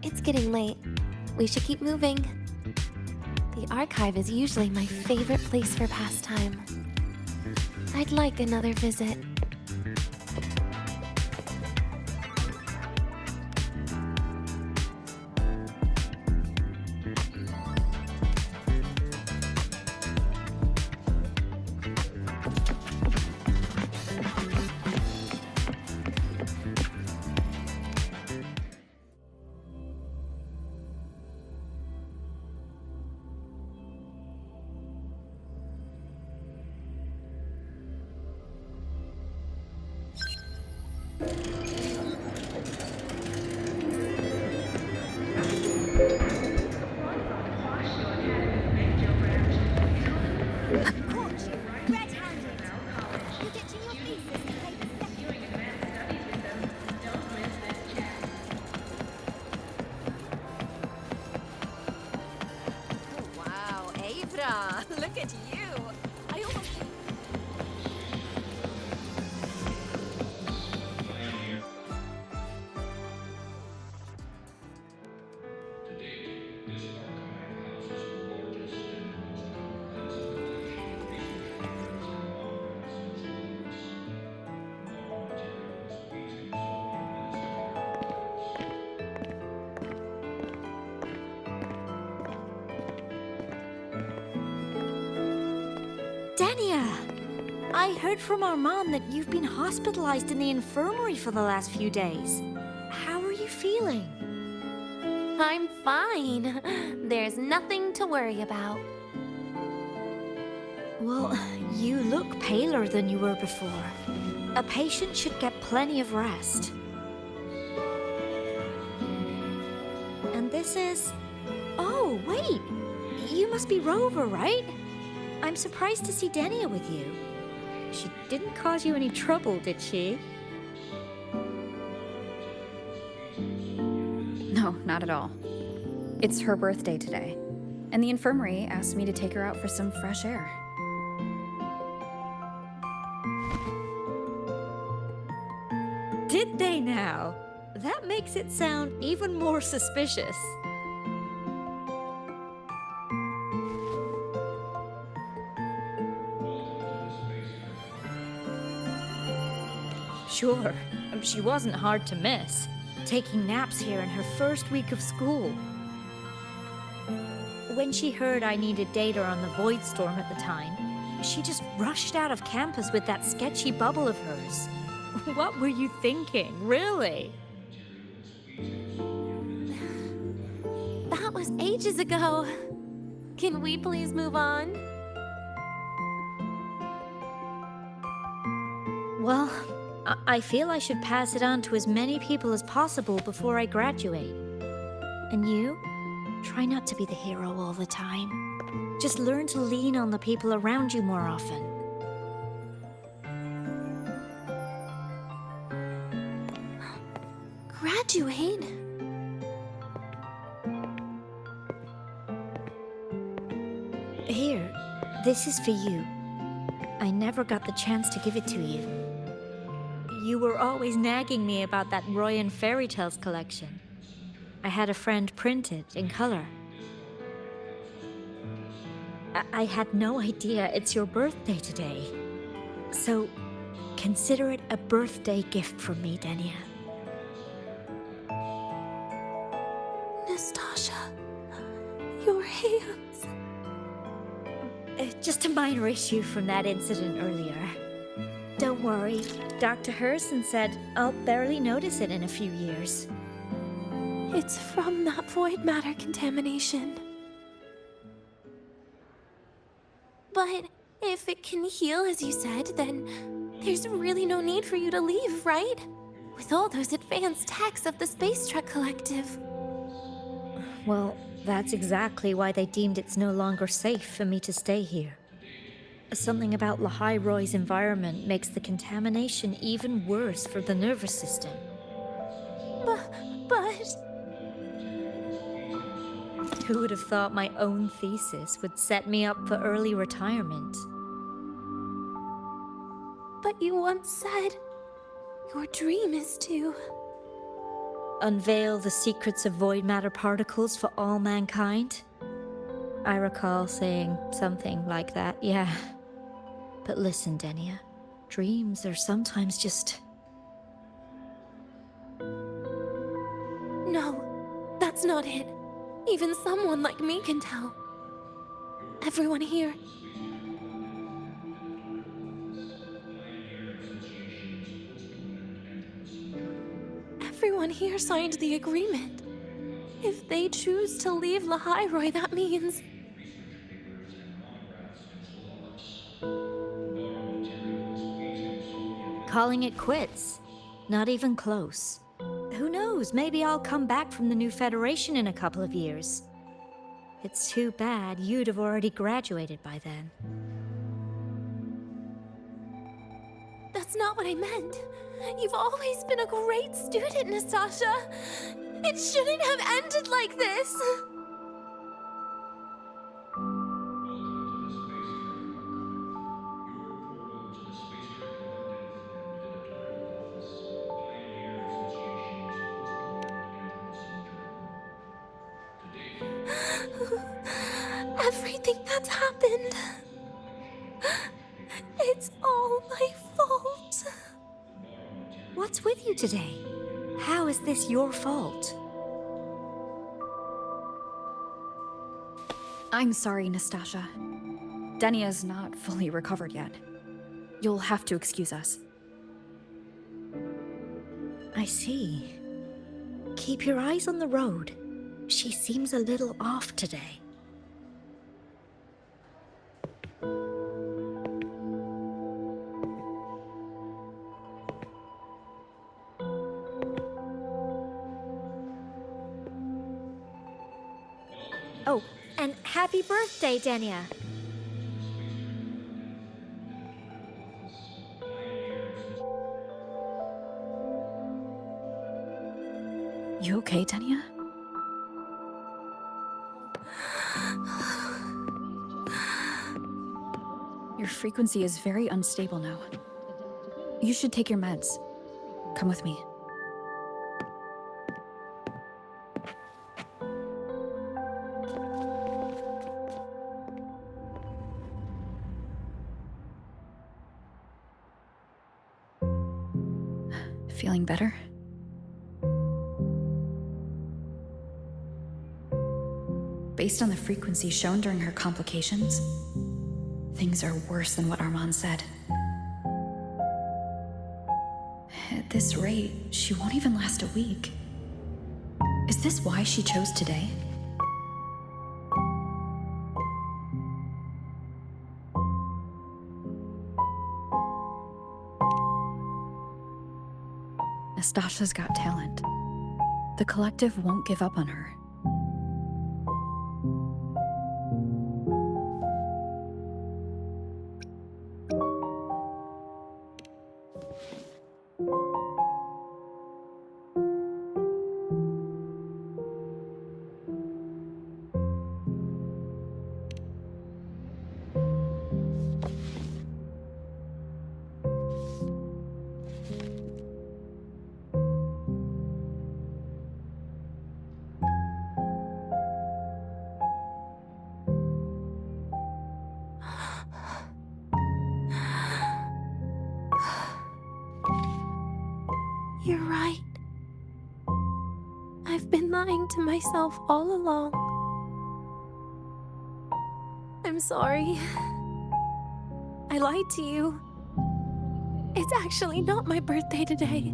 it's getting late. We should keep moving. The archive is usually my favorite place for pastime. I'd like another visit. Wow, Avra, look at you. I almost... Dania! I heard from Armand that you've been hospitalized in the infirmary for the last few days. How are you feeling? I'm fine. There's nothing to worry about. Well, you look paler than you were before. A patient should get plenty of rest. And this is... Oh, wait! You must be Rover, right? I'm surprised to see Dania with you. She didn't cause you any trouble, did she? No, not at all. It's her birthday today, and the infirmary asked me to take her out for some fresh air. Did they now? That makes it sound even more suspicious. Sure, she wasn't hard to miss, taking naps here in her first week of school. When she heard I needed data on the Void Storm at the time, she just rushed out of campus with that sketchy bubble of hers. What were you thinking, really? That was ages ago. Can we please move on? Well, I feel I should pass it on to as many people as possible before I graduate. And you? Try not to be the hero all the time. Just learn to lean on the people around you more often. Graduate? Here, this is for you. I never got the chance to give it to you. You were always nagging me about that Royan Fairy Tales collection. I had a friend print it in color. I had no idea it's your birthday today. So, consider it a birthday gift from me, Dania. Nastasha, your hands. Just a minor issue from that incident earlier. Don't worry, Dr. Harrison said I'll barely notice it in a few years. It's from that void matter contamination. But if it can heal, as you said, then there's really no need for you to leave, right? With all those advanced techs of the Space Trek Collective. Well, that's exactly why they deemed it's no longer safe for me to stay here. Something about Lahai Roy's environment makes the contamination even worse for the nervous system. But... Who would have thought my own thesis would set me up for early retirement? But you once said your dream is to... unveil the secrets of void matter particles for all mankind? I recall saying something like that, yeah. But listen, Denia, dreams are sometimes just... No, that's not it. Even someone like me can tell. Everyone here. Everyone here signed the agreement. If they choose to leave Lahairoi, that means... calling it quits. Not even close. Who knows, maybe I'll come back from the new Federation in a couple of years. It's too bad you'd have already graduated by then. That's not what I meant. You've always been a great student, Nastasha. It shouldn't have ended like this. Everything that's happened. It's all my fault. What's with you today? How is this your fault? I'm sorry, Nastasha. Denia's not fully recovered yet. You'll have to excuse us. I see. Keep your eyes on the road. She seems a little off today. Oh, and happy birthday, Denia. You okay, Denia? Your frequency is very unstable now. You should take your meds. Come with me. Feeling better? Based on the frequency shown during her complications, things are worse than what Armand said. At this rate, she won't even last a week. Is this why she chose today? Nastasha's got talent. The collective won't give up on her. You're right. I've been lying to myself all along. I'm sorry. I lied to you. It's actually not my birthday today.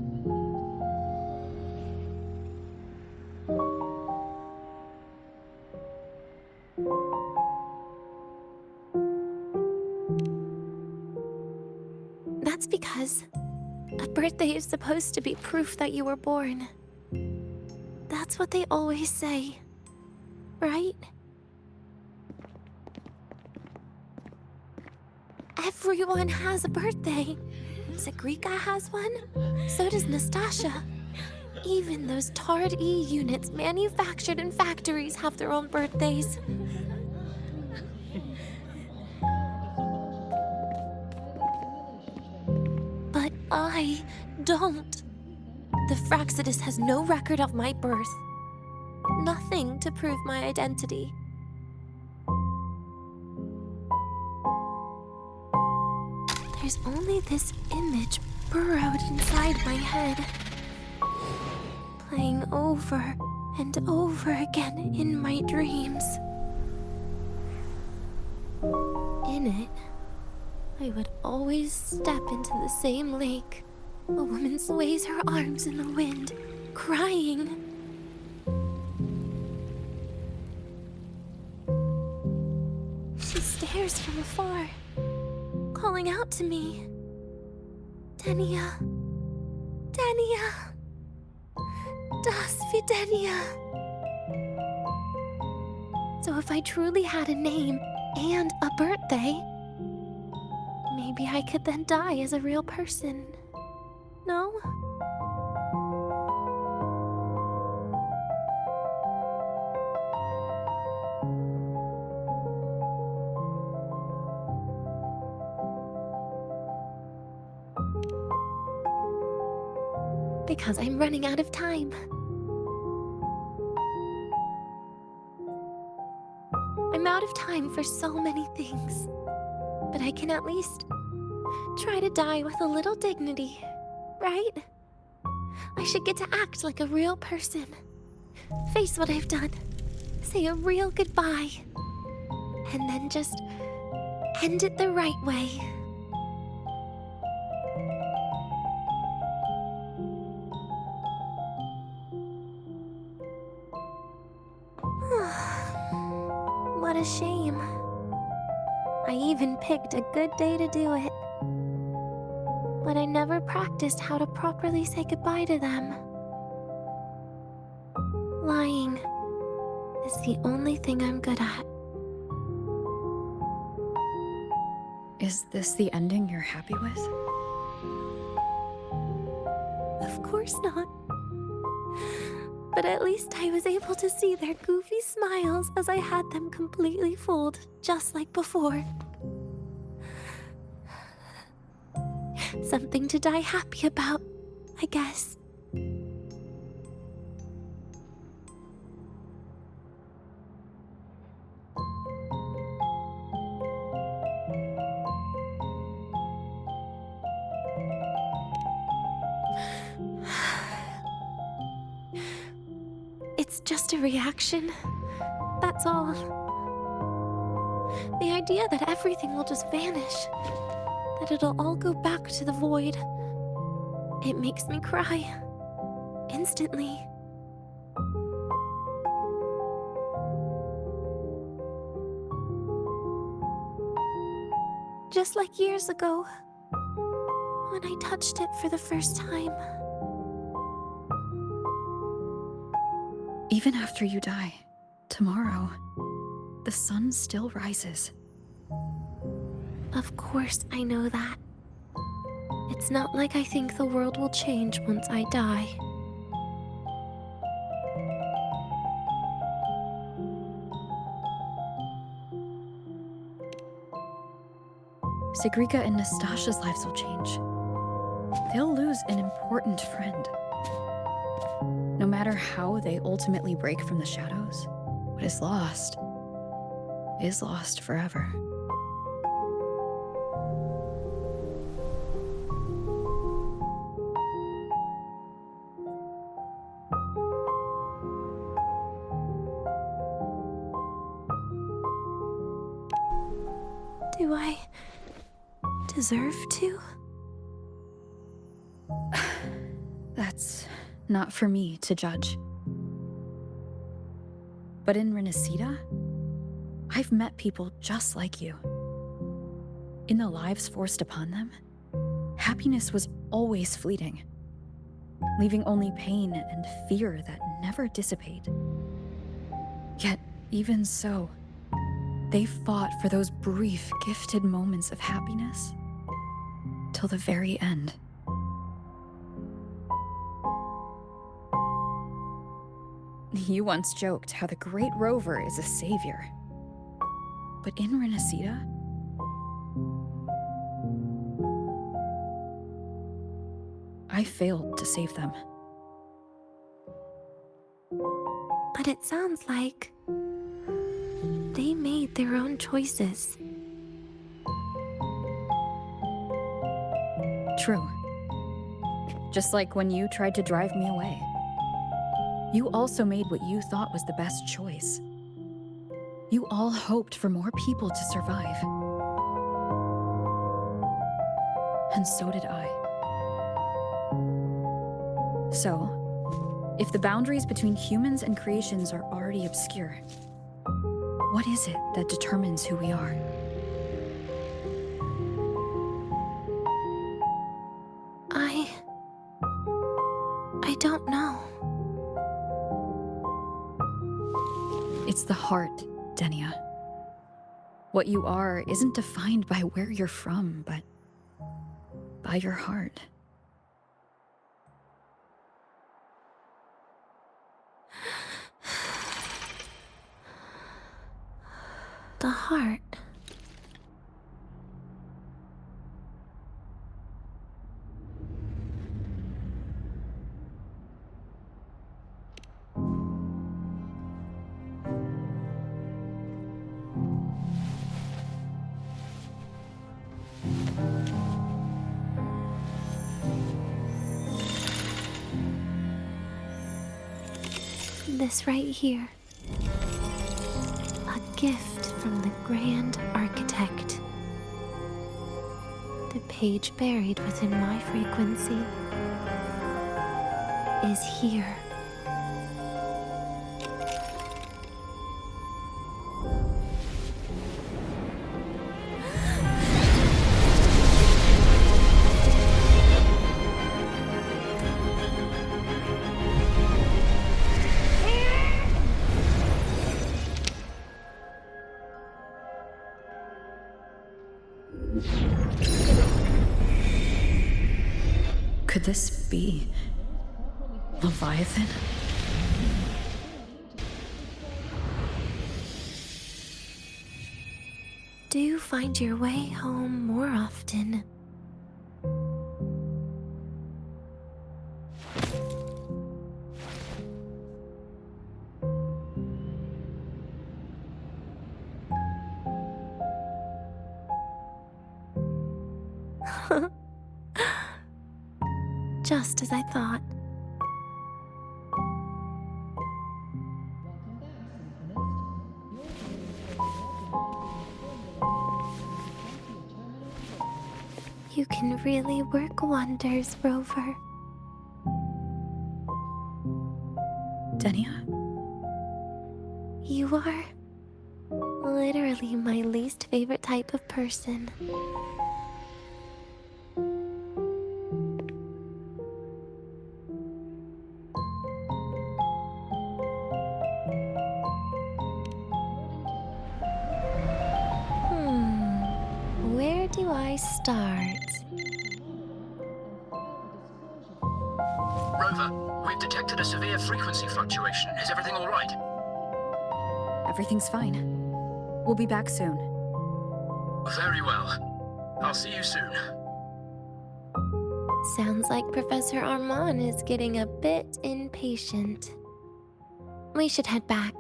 That's because a birthday is supposed to be proof that you were born. That's what they always say, right? Everyone has a birthday. Sagrika has one, so does Nastasha. Even those Tard E units manufactured in factories have their own birthdays. But I don't. The Fraccidus has no record of my birth. Nothing to prove my identity. There's only this image burrowed inside my head, playing over and over again in my dreams. In it, I would always step into the same lake. A woman sways her arms in the wind, crying. She stares from afar, calling out to me. Denia. Denia. Das Videnia. So if I truly had a name and a birthday, maybe I could then die as a real person. No? Because I'm running out of time. I'm out of time for so many things, but I can at least try to die with a little dignity, right? I should get to act like a real person, face what I've done, say a real goodbye, and then just end it the right way. What a shame. I even picked a good day to do it. But I never practiced how to properly say goodbye to them. Lying is the only thing I'm good at. Is this the ending you're happy with? Of course not. But at least I was able to see their goofy smiles as I had them completely fooled, just like before. Something to die happy about, I guess. It's just a reaction. That's all. The idea that everything will just vanish, that it'll all go back to the void, it makes me cry. Instantly. Just like years ago, when I touched it for the first time. Even after you die, tomorrow, the sun still rises. Of course I know that. It's not like I think the world will change once I die. Sigrika and Nastasha's lives will change. They'll lose an important friend. No matter how they ultimately break from the shadows, what is lost forever. Do I deserve to? That's not for me to judge. But in Renacida, I've met people just like you. In the lives forced upon them, happiness was always fleeting, leaving only pain and fear that never dissipate. Yet, even so, they fought for those brief, gifted moments of happiness till the very end. You once joked how the great rover is a savior. But in Renacida, I failed to save them. But it sounds like they made their own choices. True. Just like when you tried to drive me away. You also made what you thought was the best choice. You all hoped for more people to survive. And so did I. So, if the boundaries between humans and creations are already obscure, what is it that determines who we are? I don't know. It's the heart, Denia. What you are isn't defined by where you're from, but by your heart. The heart. This right here. A gift from the Grand Architect. The page buried within my frequency is here. Could this be Leviathan? Do you find your way home more often? Just as I thought. You can really work wonders, Rover. Denia? You are literally my least favorite type of person. Where do I start? Rover, we've detected a severe frequency fluctuation. Is everything all right? Everything's fine. We'll be back soon. Very well. I'll see you soon. Sounds like Professor Armand is getting a bit impatient. We should head back.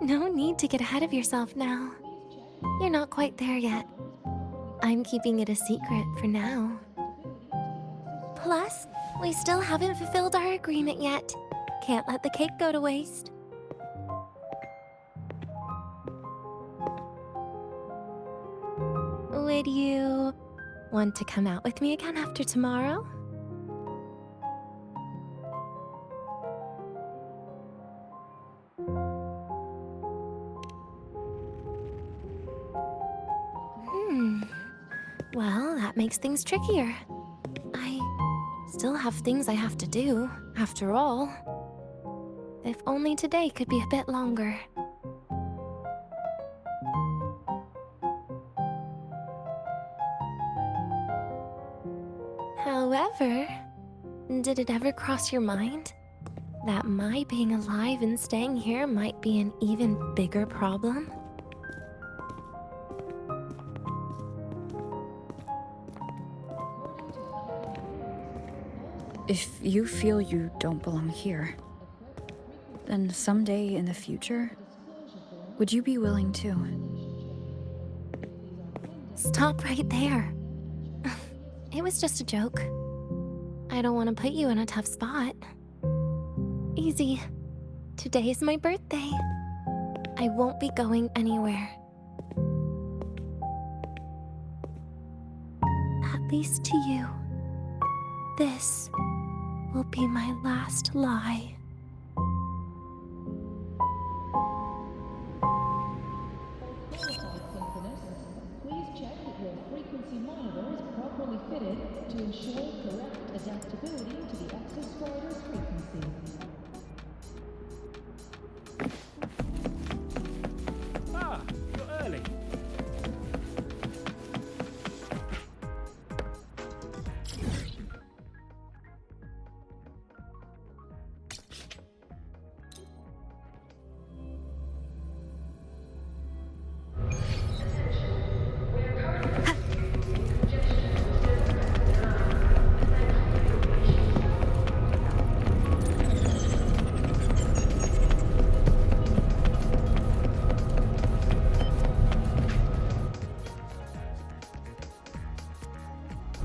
No need to get ahead of yourself now. You're not quite there yet. I'm keeping it a secret for now. Plus, we still haven't fulfilled our agreement yet. Can't let the cake go to waste. Would you want to come out with me again after tomorrow? Well, that makes things trickier. I still have things I have to do, after all. If only today could be a bit longer. However, did it ever cross your mind that my being alive and staying here might be an even bigger problem? If you feel you don't belong here, then someday in the future, would you be willing to? Stop right there. It was just a joke. I don't want to put you in a tough spot. Easy. Today is my birthday. I won't be going anywhere. At least to you. This will be my last lie. Please check that your frequency monitor is properly fitted to ensure correct adaptability to the access driver's frequency. Ah, you're early.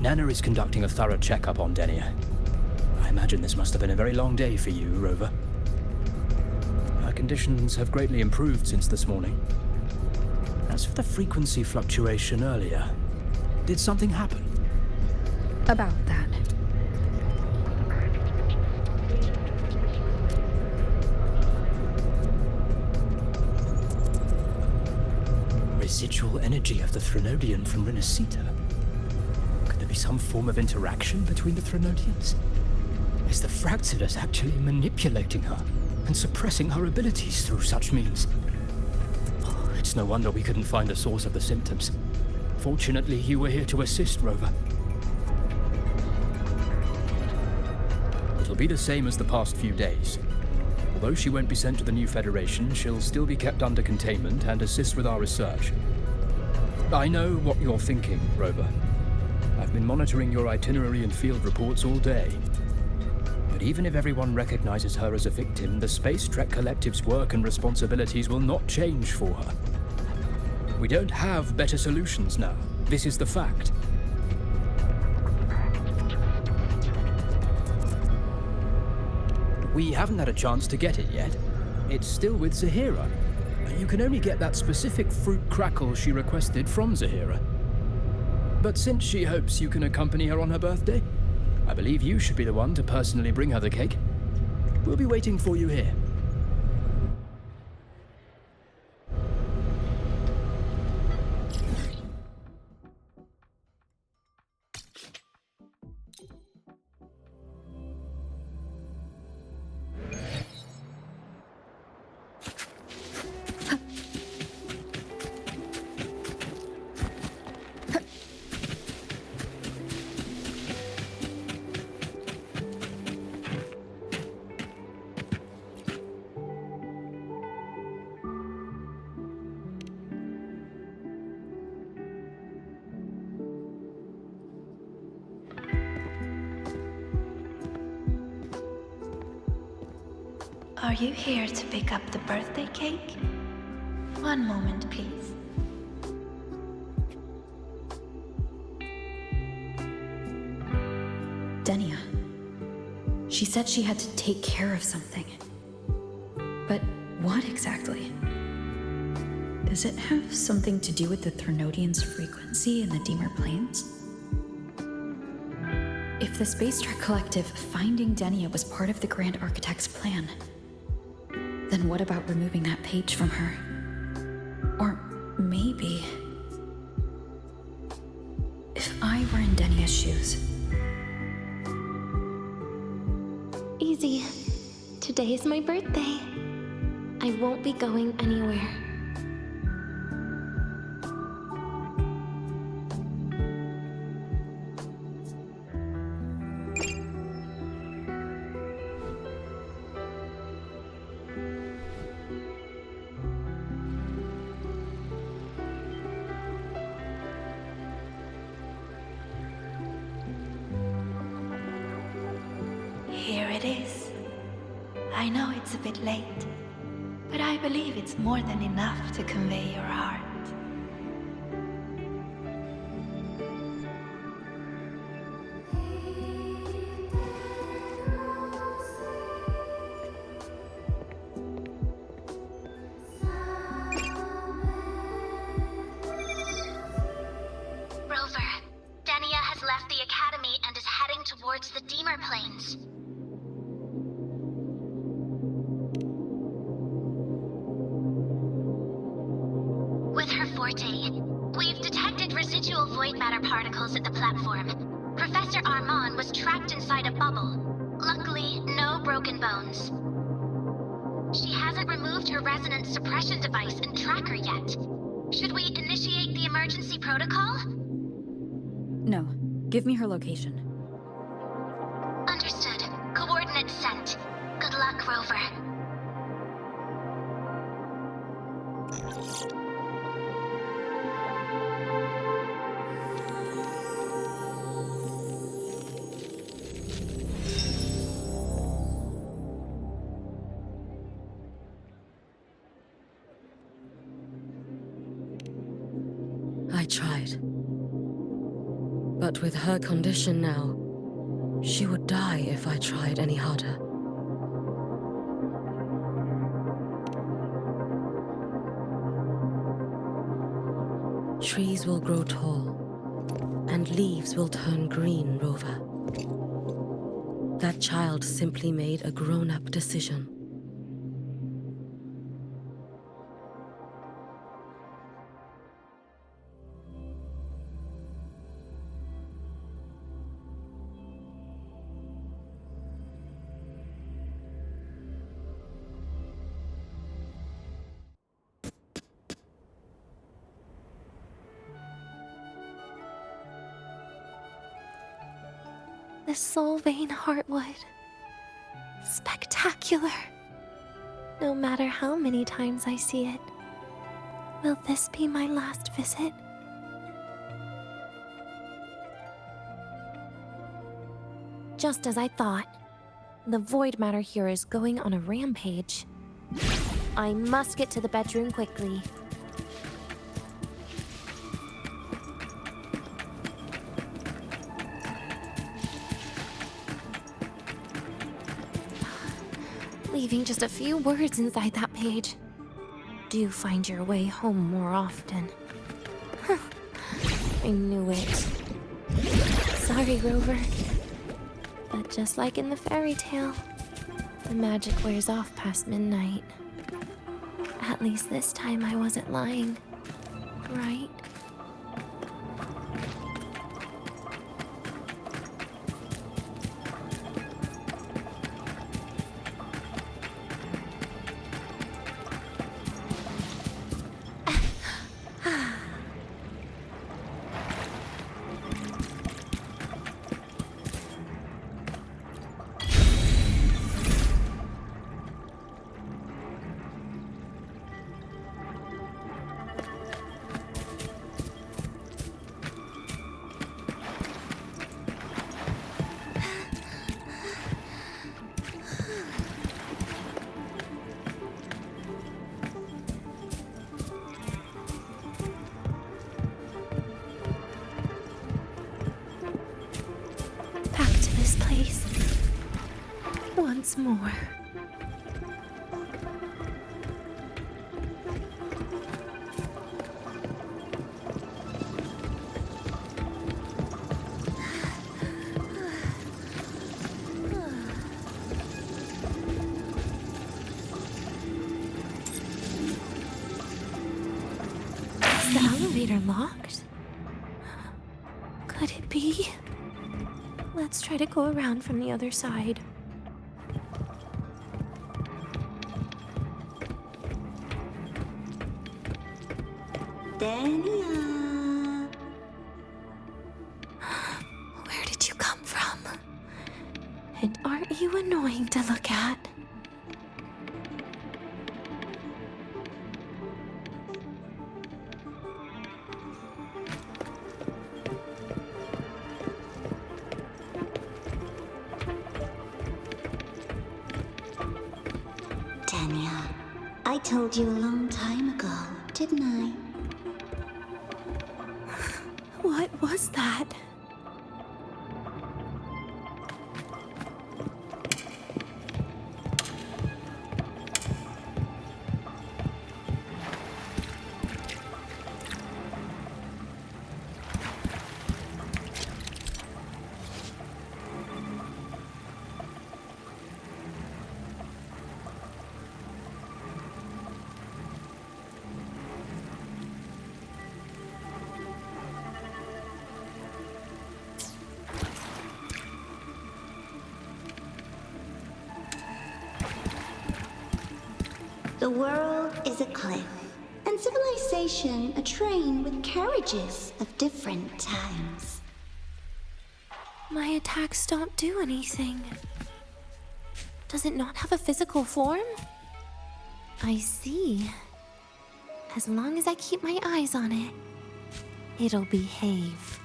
Nana is conducting a thorough checkup on Denia. I imagine this must have been a very long day for you, Rover. Her conditions have greatly improved since this morning. As for the frequency fluctuation earlier, did something happen? About that. Residual energy of the Threnodian from Renacita. Could there be some form of interaction between the Threnodians? Is the Fractidus actually manipulating her and suppressing her abilities through such means? Oh, it's no wonder we couldn't find the source of the symptoms. Fortunately, you were here to assist, Rover. It'll be the same as the past few days. Although she won't be sent to the new Federation, she'll still be kept under containment and assist with our research. I know what you're thinking, Rover. I've been monitoring your itinerary and field reports all day. But even if everyone recognizes her as a victim, the Space Trek Collective's work and responsibilities will not change for her. We don't have better solutions now. This is the fact. We haven't had a chance to get it yet. It's still with Zahira. You can only get that specific fruit crackle she requested from Zahira. But since she hopes you can accompany her on her birthday, I believe you should be the one to personally bring her the cake. We'll be waiting for you here. Are you here to pick up the birthday cake? One moment, please. Denia. She said she had to take care of something. But what exactly? Does it have something to do with the Threnodian's frequency in the Deemer Plains? If the Space Trek Collective finding Denia was part of the Grand Architect's plan, then what about removing that page from her? Or maybe... if I were in Denia's shoes... Easy. Today is my birthday. I won't be going anywhere. I know it's a bit late, but I believe it's more than enough to convey your heart. Rover, Denia has left the academy and is heading towards the Deemer Plains. With her forte, we've detected residual void matter particles at the platform. Professor Armand was trapped inside a bubble. Luckily, no broken bones. She hasn't removed her resonance suppression device and tracker yet. Should we initiate the emergency protocol? No. Give me her location. Understood. Coordinates sent. Good luck, Rover. I tried. But with her condition now, she would die if I tried any harder. Trees will grow tall, and leaves will turn green, Rover. That child simply made a grown-up decision. The Soul Vein Heartwood. Spectacular. No matter how many times I see it, will this be my last visit? Just as I thought, the void matter here is going on a rampage. I must get to the bedroom quickly. Leaving just a few words inside that page. Do find your way home more often. I knew it. Sorry, Rover. But just like in the fairy tale, the magic wears off past midnight. At least this time I wasn't lying, right? Once more. Is the elevator locked? Could it be? Let's try to go around from the other side. Denia. Where did you come from? And aren't you annoying to look at? I told you a long time ago, didn't I? What was that? The world is a cliff, and civilization a train with carriages of different times. My attacks don't do anything. Does it not have a physical form? I see. As long as I keep my eyes on it, it'll behave.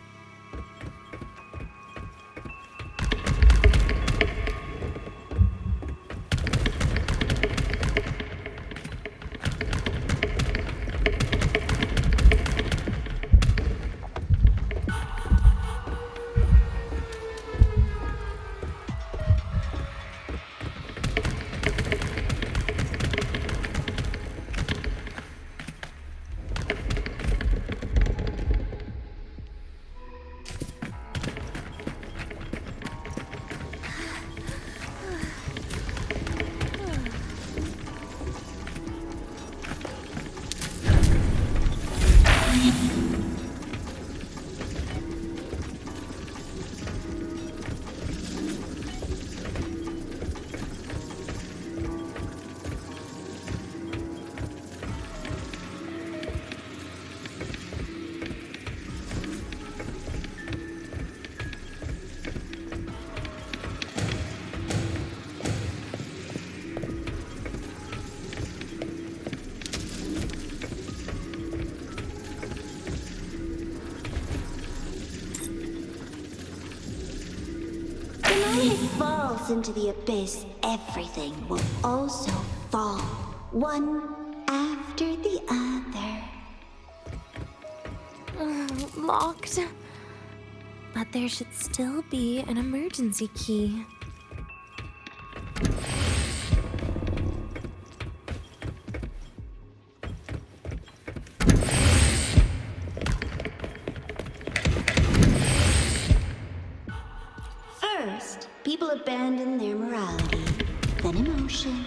Falls into the abyss, everything will also fall, one after the other. Locked. But there should still be an emergency key. First, people abandon their morality, then emotion,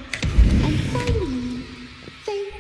and finally, faith.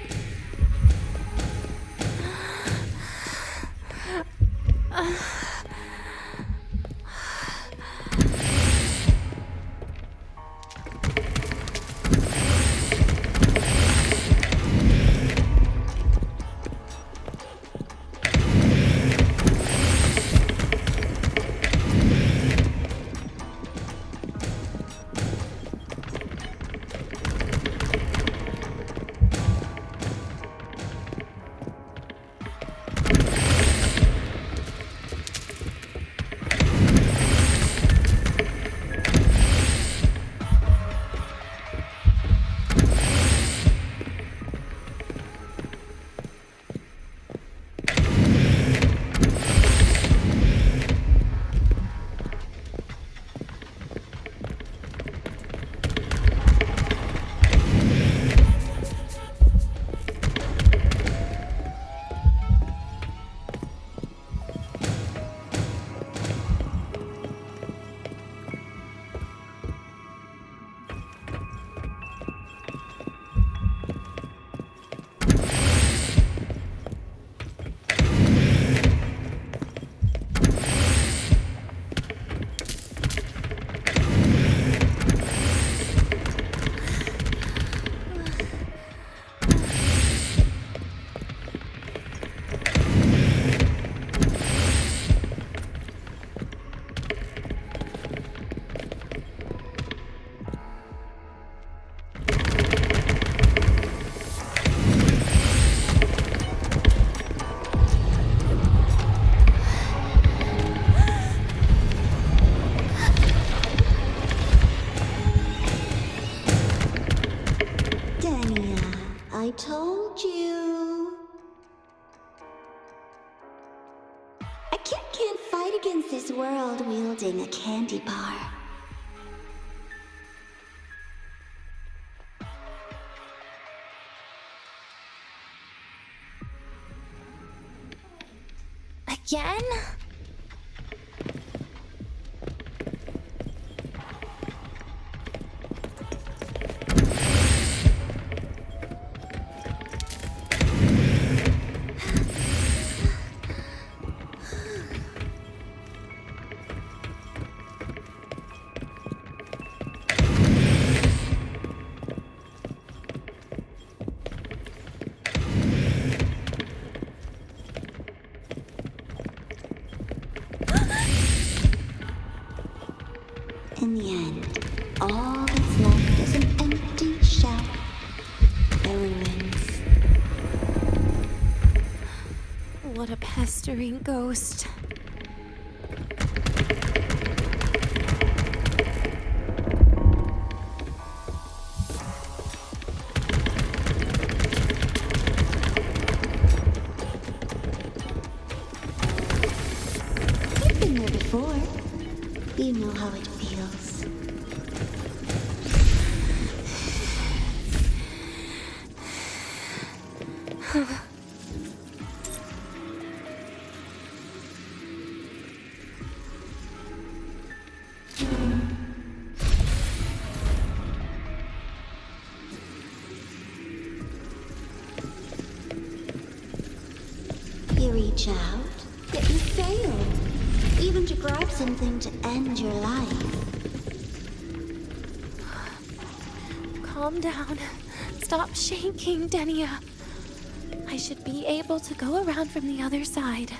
I told you. A kid can't fight against this world wielding a candy bar. Again? In the end, all that's left is an empty shell. The ruins. What a pestering ghost. You've been there before. You know how it feels. You reach out, yet you fail. Even to grab something to end your life. Calm down. Stop shaking, Denia. I should be able to go around from the other side.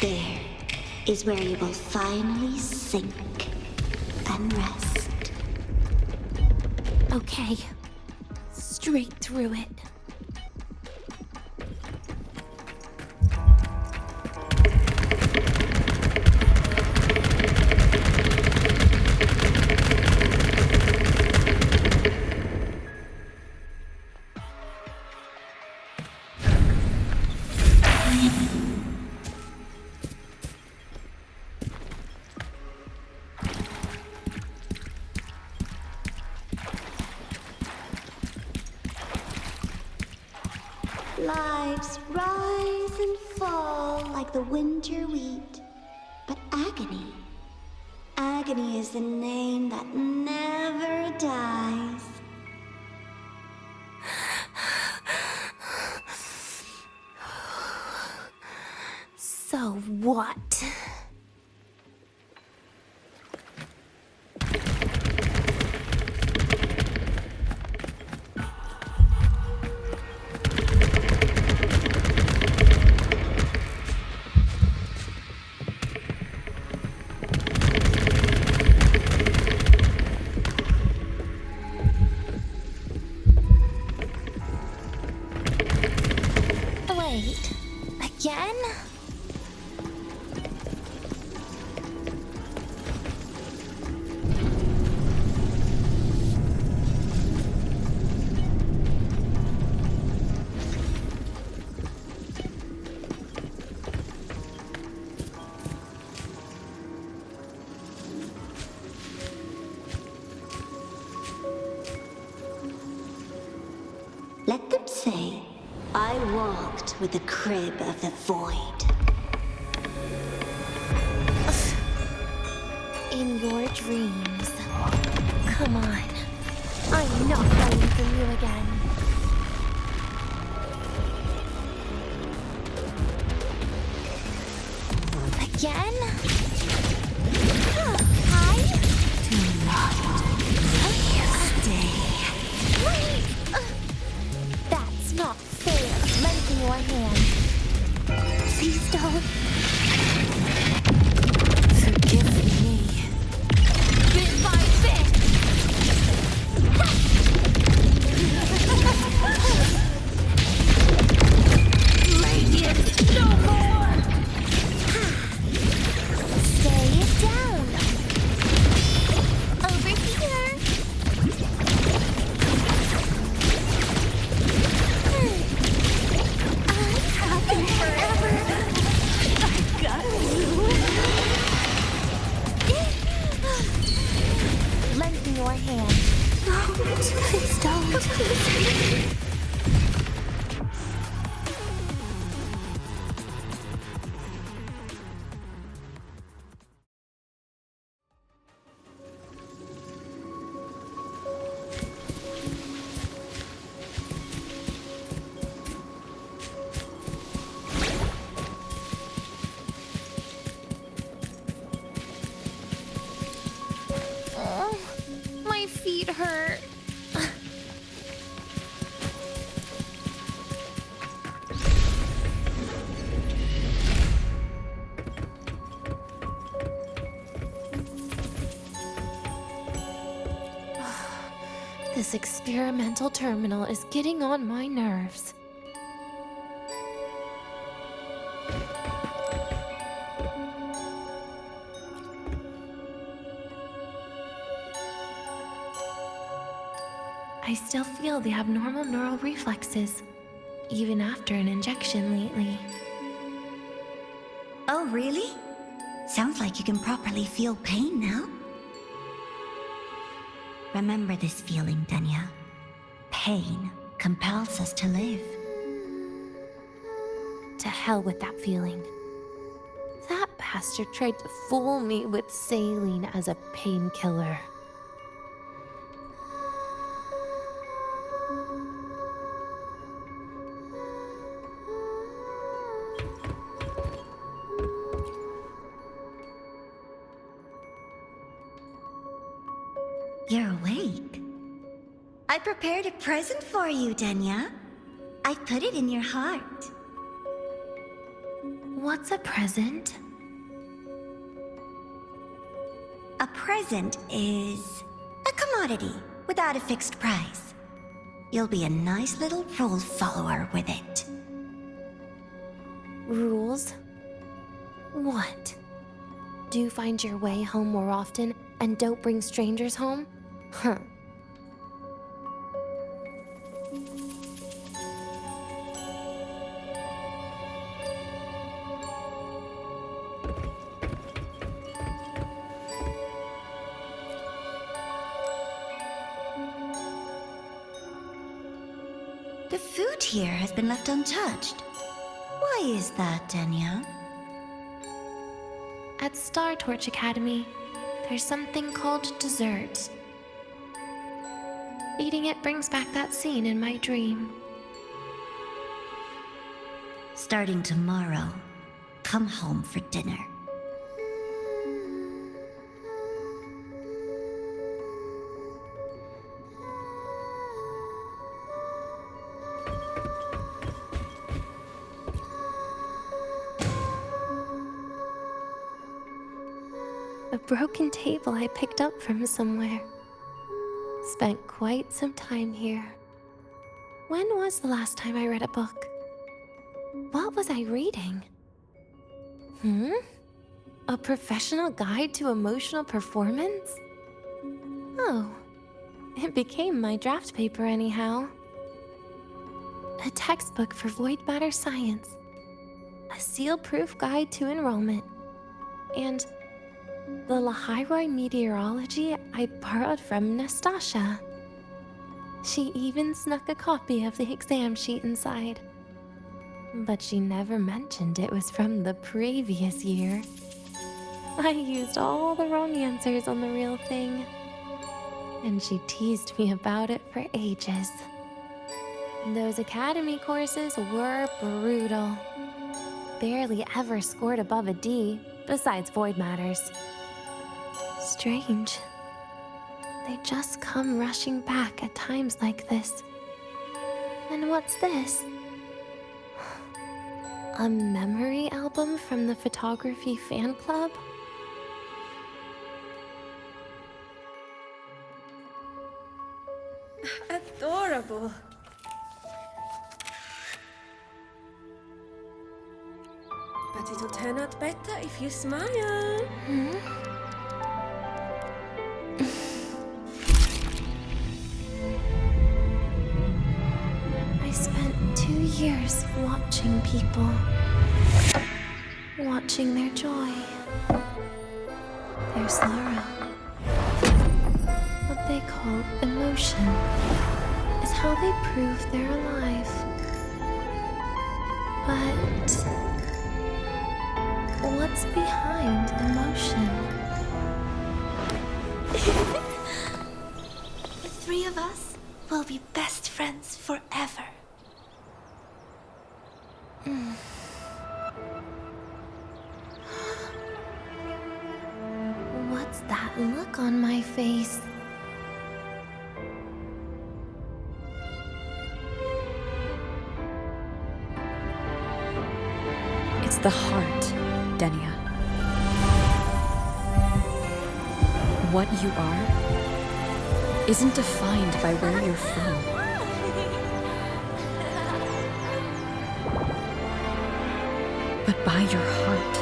There is where you will finally sink and rest. Okay. Straight through it. Lives rise and fall like the winter wheat. But agony, agony is the name that never dies. So what? Wait, again? Let them say, I walked with the crib of the void. In your dreams. Come on. I'm not running from you again. Forgive me. Bit by bit. Radiant, no more. Stay down. Over here. I'm happy forever. I've got you. Lend me your hand. No, please don't. Oh, my feet hurt. This experimental terminal is getting on my nerves. I still feel the abnormal neural reflexes, even after an injection lately. Oh, really? Sounds like you can properly feel pain now. Remember this feeling, Danya. Pain compels us to live. To hell with that feeling. That bastard tried to fool me with saline as a painkiller. You're awake. I prepared a present for you, Danya. I put it in your heart. What's a present? A present is a commodity without a fixed price. You'll be a nice little rule follower with it. Rules? What? Do find your way home more often and don't bring strangers home? Huh. The food here has been left untouched. Why is that, Danya? At Star Torch Academy, there's something called dessert. Eating it brings back that scene in my dream. Starting tomorrow, come home for dinner. A broken table I picked up from somewhere. Spent quite some time here. When was the last time I read a book? What was I reading? A professional guide to emotional performance? Oh, it became my draft paper anyhow. A textbook for void matter science. A seal-proof guide to enrollment. And the Lahiroi meteorology I borrowed from Nastasha. She even snuck a copy of the exam sheet inside. But she never mentioned it was from the previous year. I used all the wrong answers on the real thing. And she teased me about it for ages. Those academy courses were brutal. Barely ever scored above a D, besides void matters. Strange. They just come rushing back at times like this. And what's this? A memory album from the photography fan club? Adorable. But it'll turn out better if you smile. I spent 2 years watching people. Watching their joy. Their sorrow. What they call emotion is how they prove they're alive. But what's behind emotion? The three of us will be best friends forever. What's that look on my face? It's the heart, Denia. What you are isn't defined by where you're from. But by your heart.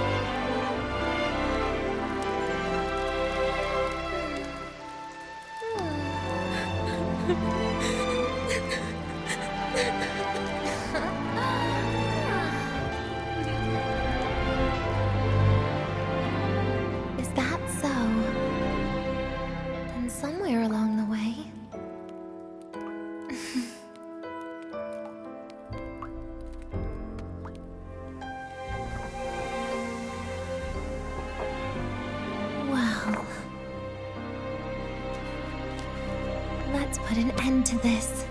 Is that so? Then somewhere along the way. Well, let's put an end to this.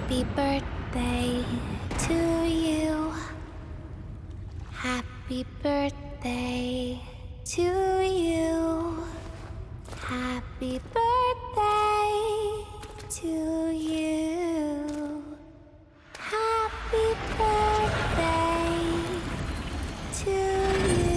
Happy birthday to you. Happy birthday to you. Happy birthday to you. Happy birthday to you.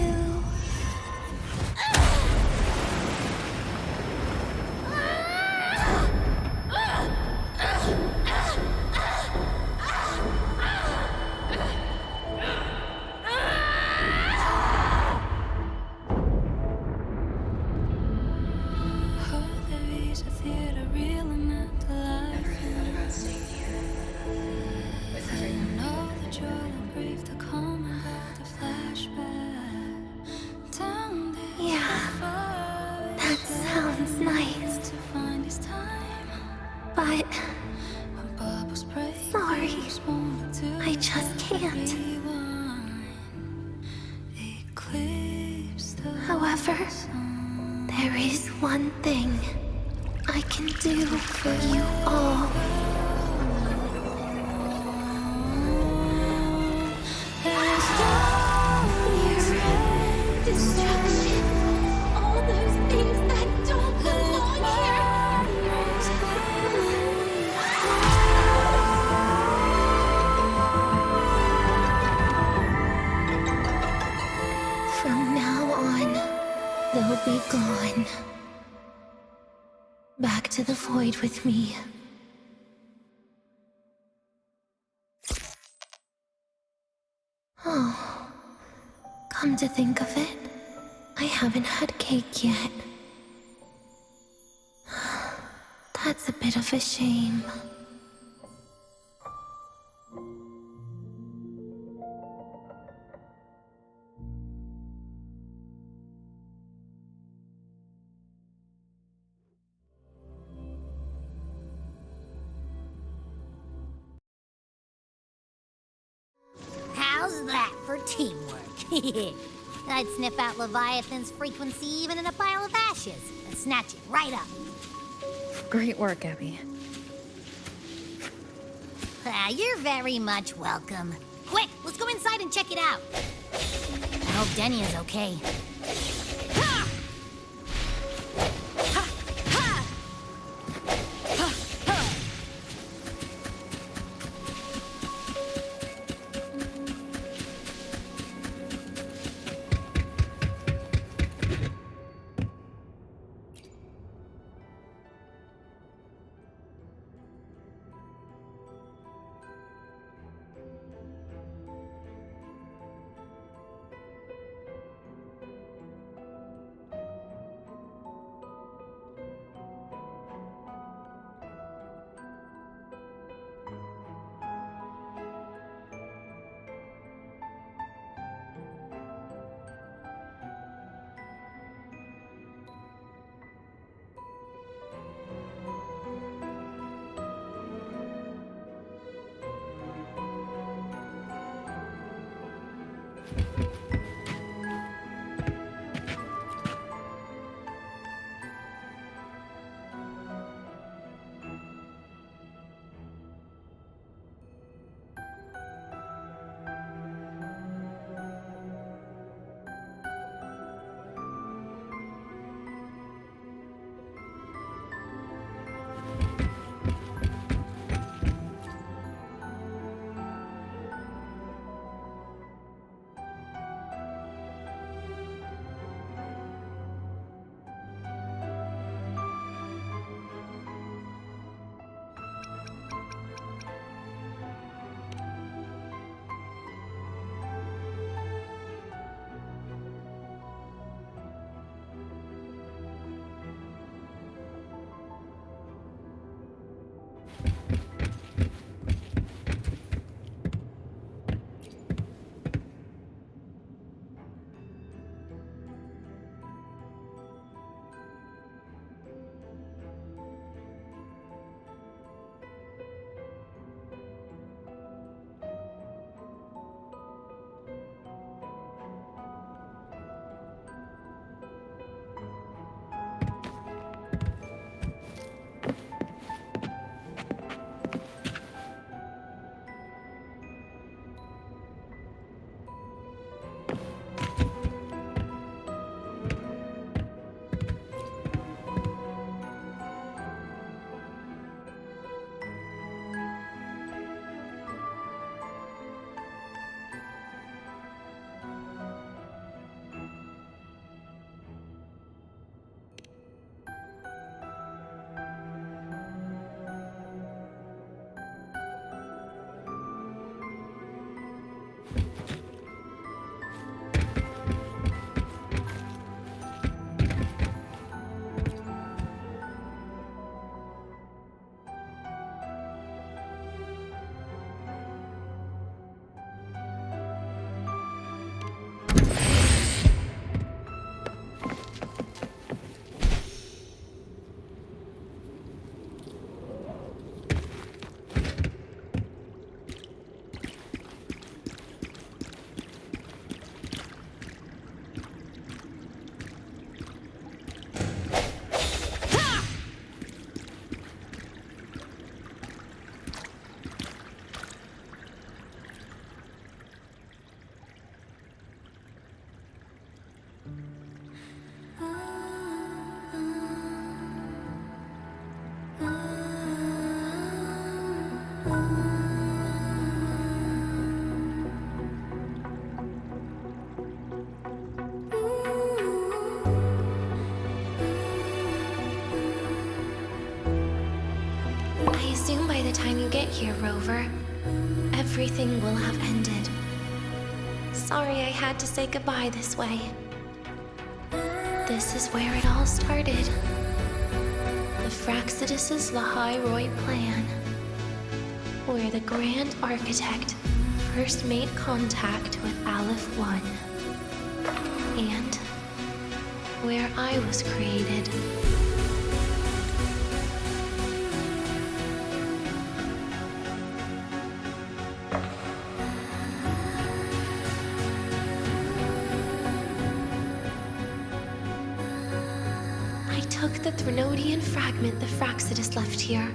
Yeah, that sounds nice. But sorry, I just can't. However, there is one thing I can do for you all. Fear, destruction, all those things that don't belong here. From now on, they'll be gone. Back to the void with me. Oh, come to think of it, I haven't had cake yet. That's a bit of a shame. that for teamwork. I'd sniff out Leviathan's frequency even in a pile of ashes and snatch it right up. Great work, Abby. You're very much welcome. Quick, let's go inside and check it out. I hope Denny is okay. By the time you get here, Rover, everything will have ended. Sorry I had to say goodbye this way. This is where it all started. The Fraxidus' Lahai plan. Where the Grand Architect first made contact with Aleph 1. And where I was created. took the Threnodian fragment the Fraxidus left here.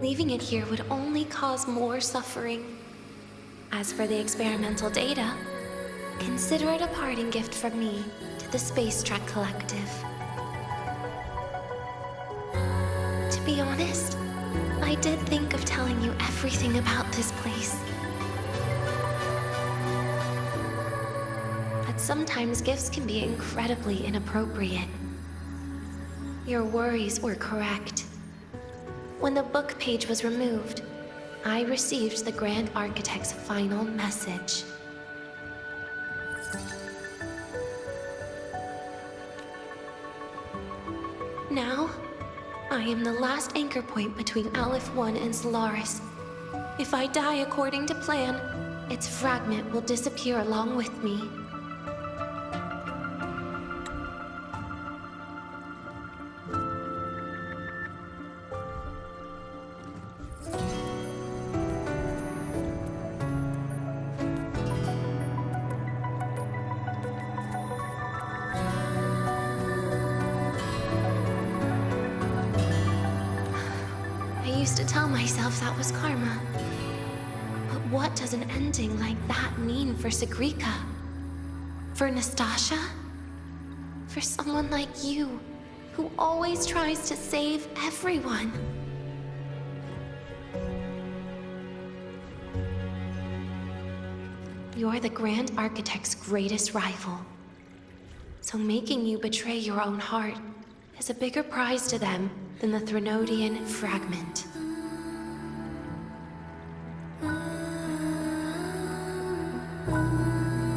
Leaving it here would only cause more suffering. As for the experimental data, consider it a parting gift from me to the Space Trek Collective. To be honest, I did think of telling you everything about this place. But sometimes gifts can be incredibly inappropriate. Your worries were correct. When the book page was removed, I received the Grand Architect's final message. Now, I am the last anchor point between Aleph 1 and Solaris. If I die according to plan, its fragment will disappear along with me. I used to tell myself that was karma. But what does an ending like that mean for Segrika? For Nastasha? For someone like you, who always tries to save everyone? You're the Grand Architect's greatest rival. So making you betray your own heart is a bigger prize to them than the Threnodian fragment.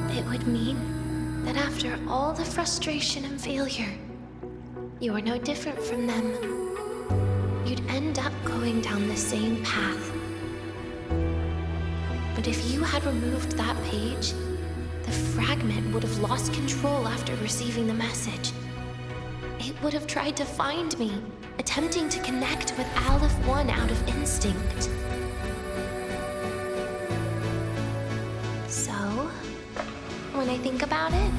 It would mean that after all the frustration and failure, you are no different from them. You'd end up going down the same path. But if you had removed that page, the fragment would have lost control after receiving the message. It would have tried to find me, attempting to connect with Aleph 1 out of instinct. So, when I think about it,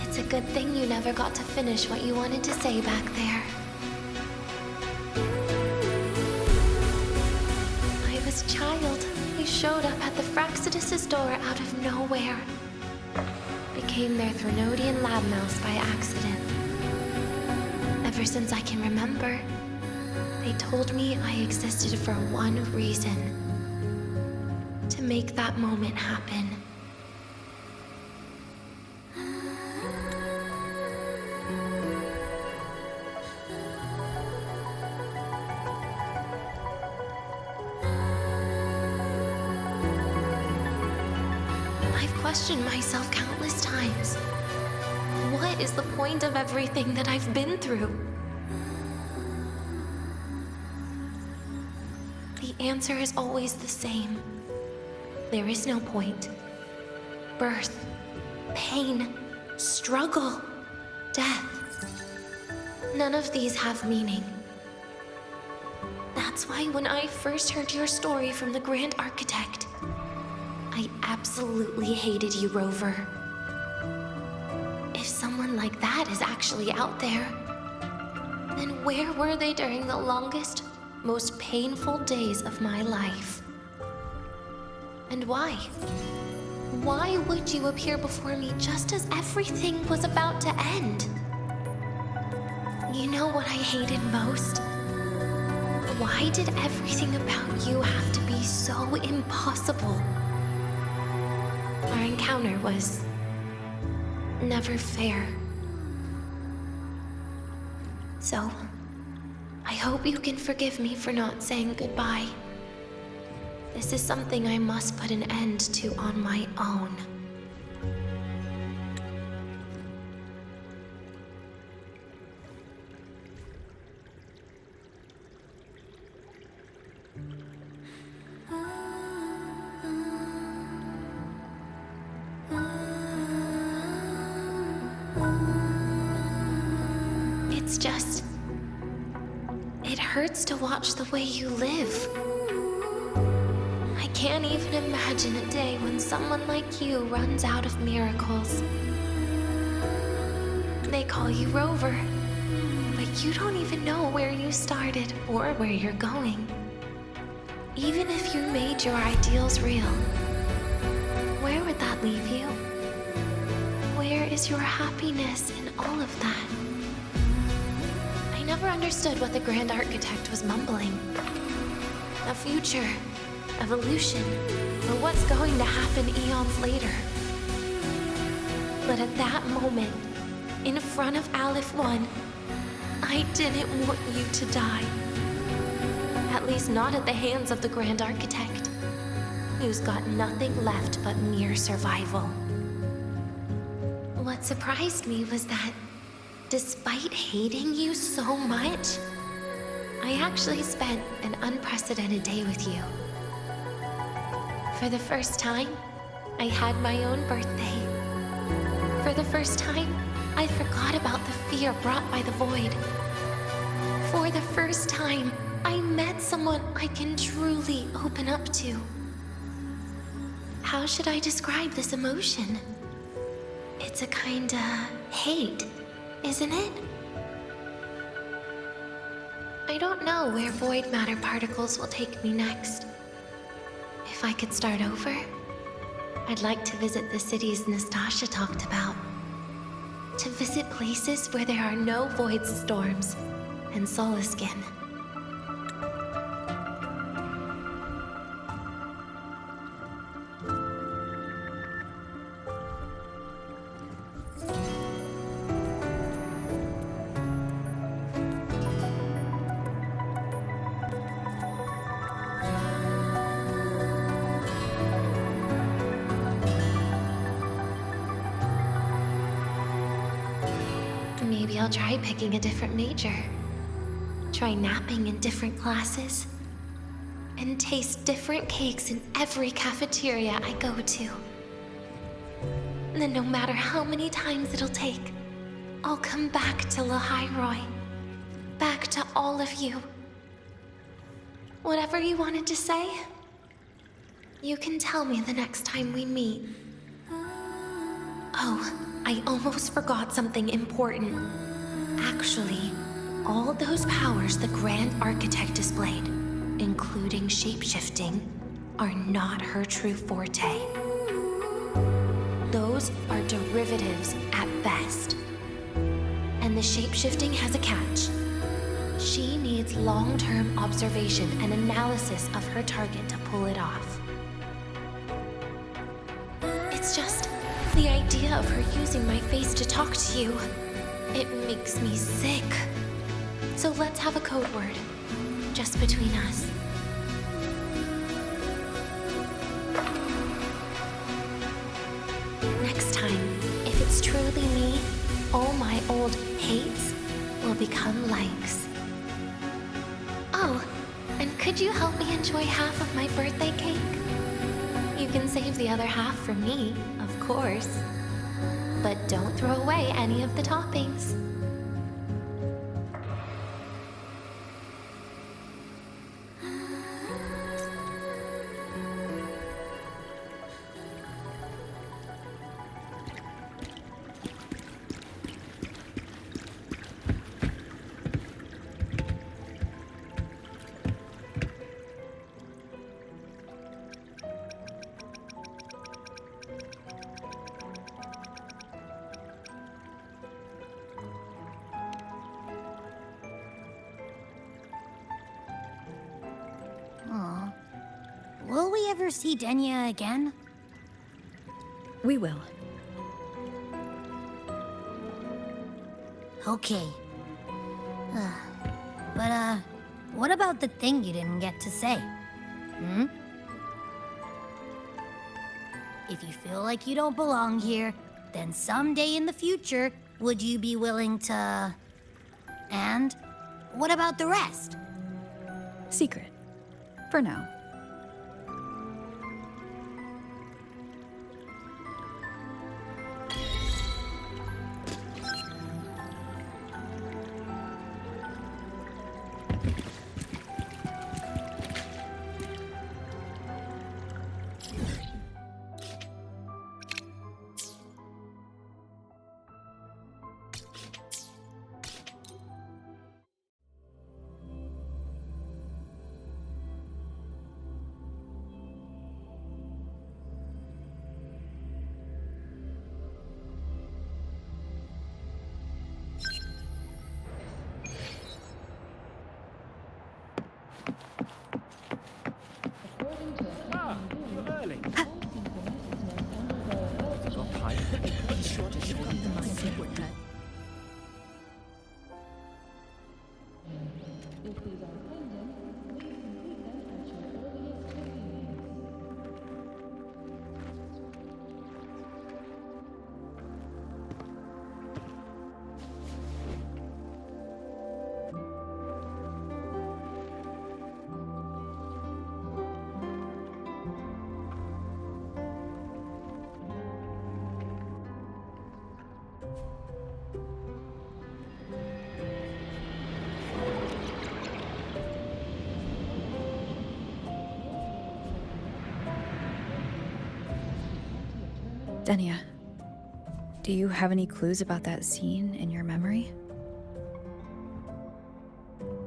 it's a good thing you never got to finish what you wanted to say back there. I was a child who showed up at the Fraxidus' door out of nowhere. Became their Threnodian lab mouse by accident. Ever since I can remember, they told me I existed for one reason: to make that moment happen. I've questioned myself countless times. What is the point of everything that I've been through? The answer is always the same. There is no point. Birth, pain, struggle, death. None of these have meaning. That's why when I first heard your story from the Grand Architect, I absolutely hated you, Rover. If someone like that is actually out there, then where were they during the longest, most painful days of my life? And why? Why would you appear before me just as everything was about to end? You know what I hated most? Why did everything about you have to be so impossible? Our encounter was never fair. So, I hope you can forgive me for not saying goodbye. This is something I must put an end to on my own. It's just... it hurts to watch the way you live. I can't even imagine a day when someone like you runs out of miracles. They call you Rover, You don't even know where you started or where you're going. Even if you made your ideals real, where would that leave you? Where is your happiness in all of that? I never understood what the Grand Architect was mumbling. A future, evolution, or what's going to happen eons later. But at that moment, in front of Aleph 1, I didn't want you to die. At least not at the hands of the Grand Architect, who's got nothing left but mere survival. What surprised me was that, despite hating you so much, I actually spent an unprecedented day with you. For the first time, I had my own birthday. For the first time, I forgot about the fear brought by the void. For the first time, I met someone I can truly open up to. How should I describe this emotion? It's a kinda hate, isn't it? I don't know where void matter particles will take me next. If I could start over, I'd like to visit the cities Nastasha talked about. To visit places where there are no void storms and Solaskin. Maybe I'll try picking a different major. Try napping in different classes. And taste different cakes in every cafeteria I go to. Then no matter how many times it'll take, I'll come back to Lahairoi. Back to all of you. Whatever you wanted to say, you can tell me the next time we meet. Oh, I almost forgot something important. Actually, all those powers the Grand Architect displayed, including shapeshifting, are not her true forte. Those are derivatives at best. And the shapeshifting has a catch. She needs long-term observation and analysis of her target to pull it off. It's just the idea of her using my face to talk to you. It makes me sick. So let's have a code word, just between us. Next time, if it's truly me, all my old hates will become likes. Oh, and could you help me enjoy half of my birthday cake? You can save the other half for me, of course. But don't throw away any of the toppings. Aw. Will we ever see Denya again? We will. Okay. But, what about the thing you didn't get to say? If you feel like you don't belong here, then someday in the future, would you be willing to... And what about the rest? Secret. For now. sure to show them the mindset would hurt. If these are pending, please complete them at your earliest convenience. Denia, do you have any clues about that scene in your memory?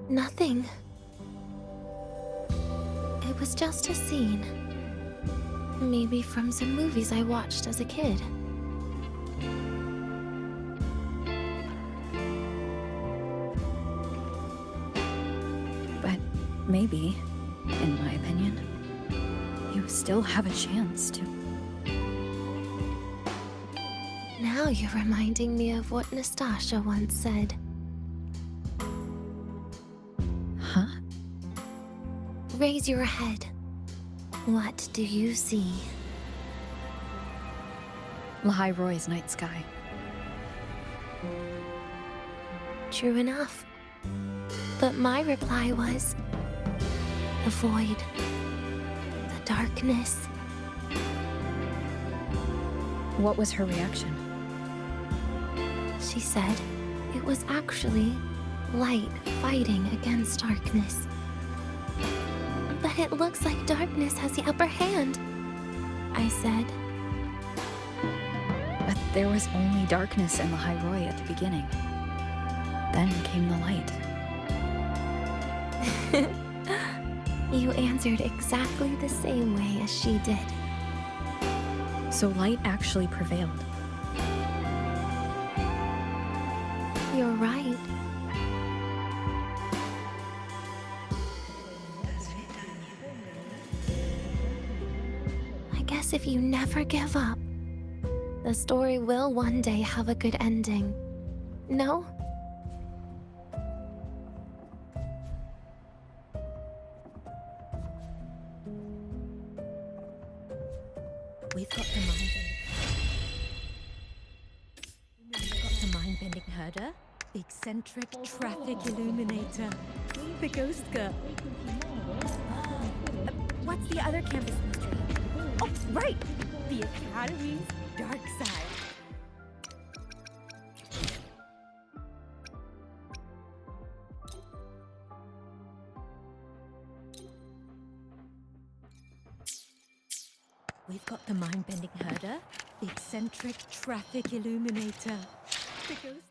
Nothing. It was just a scene. Maybe from some movies I watched as a kid. But maybe, in my opinion, you still have a chance to. Now you're reminding me of what Nastasha once said. Huh? Raise your head. What do you see? Lahai Roy's night sky. True enough. But my reply was... the void. The darkness. What was her reaction? She said it was actually light fighting against darkness. But it looks like darkness has the upper hand, I said. But there was only darkness in Lahai Roy at the beginning. Then came the light. You answered exactly the same way as she did. So light actually prevailed. You're right. I guess if you never give up, the story will one day have a good ending. No? We've got the mind-bending herder, the eccentric traffic illuminator, the ghost girl. What's the other campus mystery? Oh, right! The Academy's dark side. We've got the mind-bending herder, the eccentric traffic illuminator, the ghost...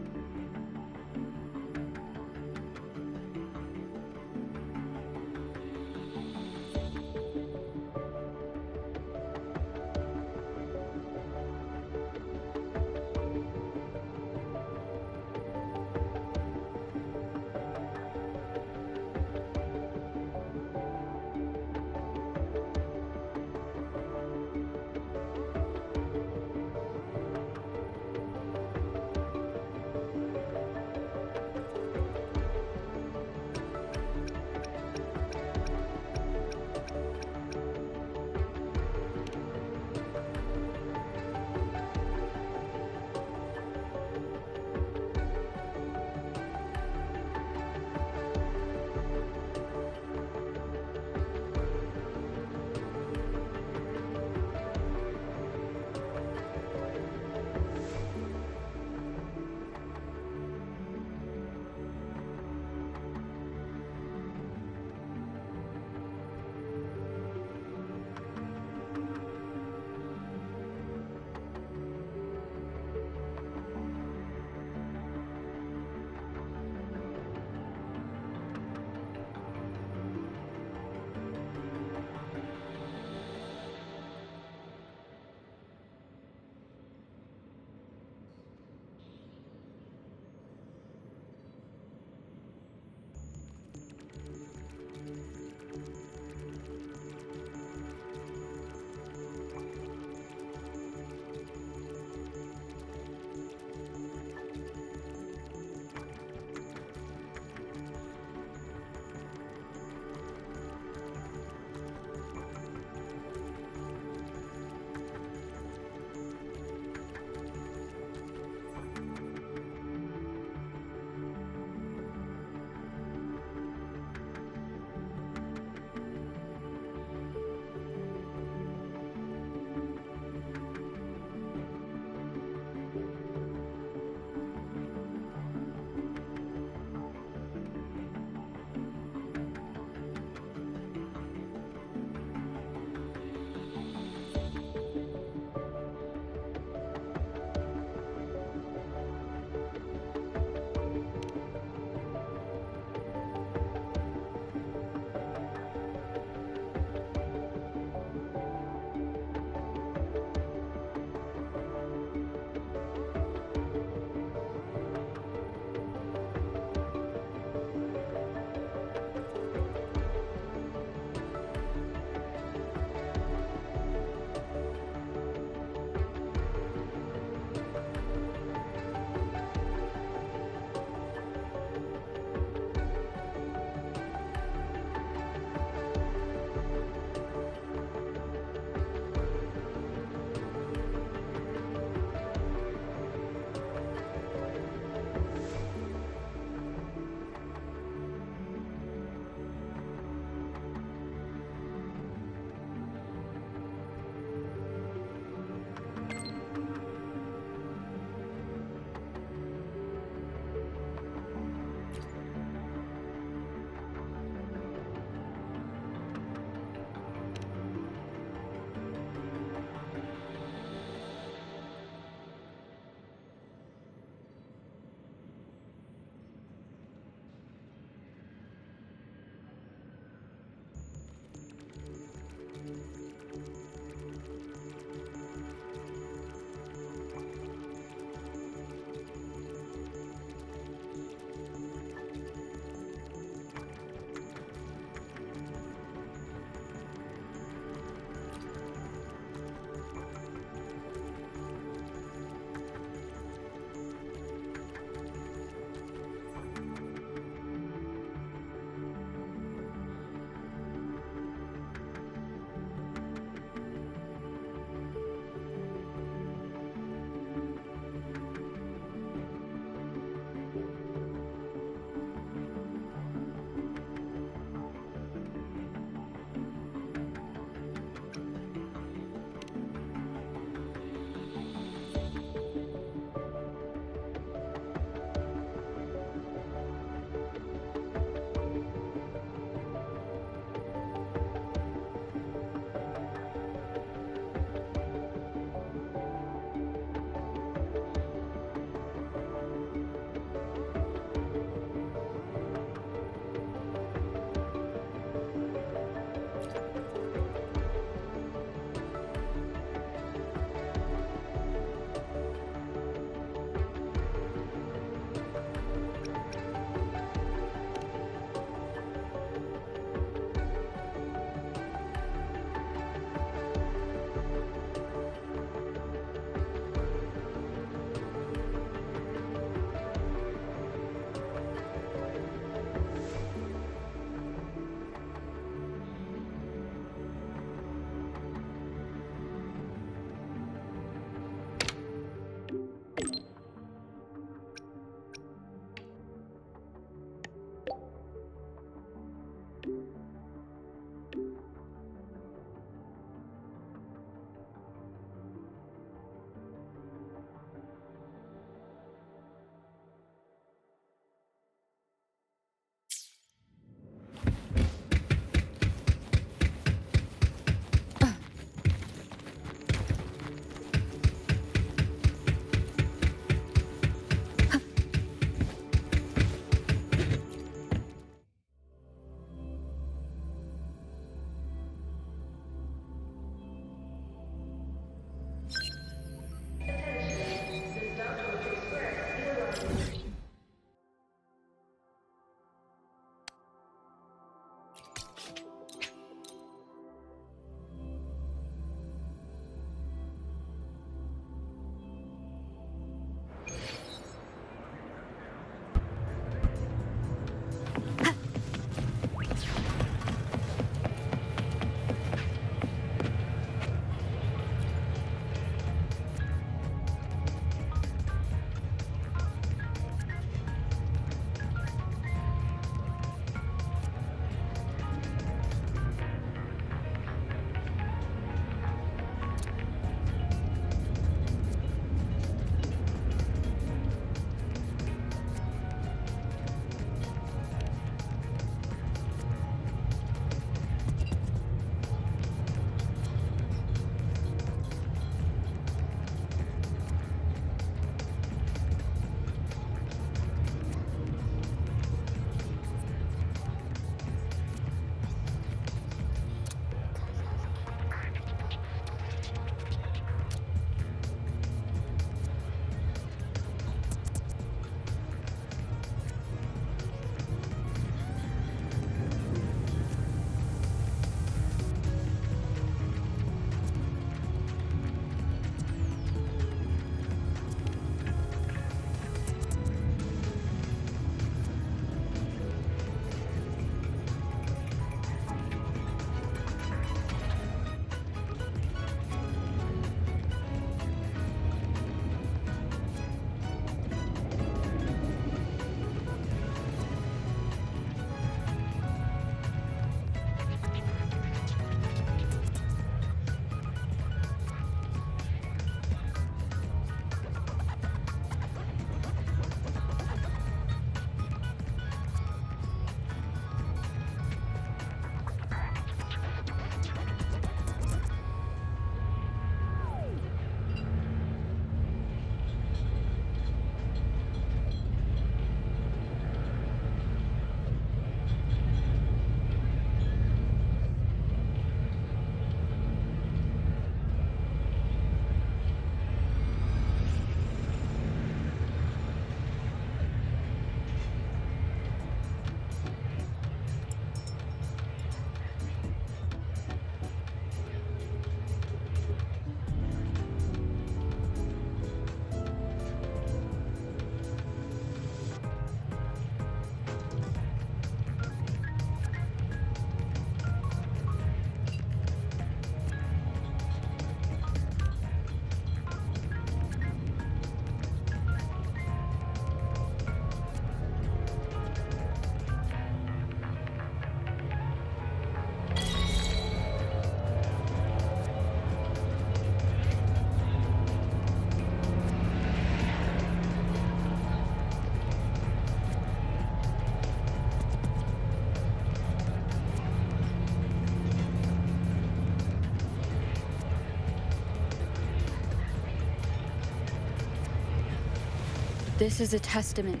This is a testament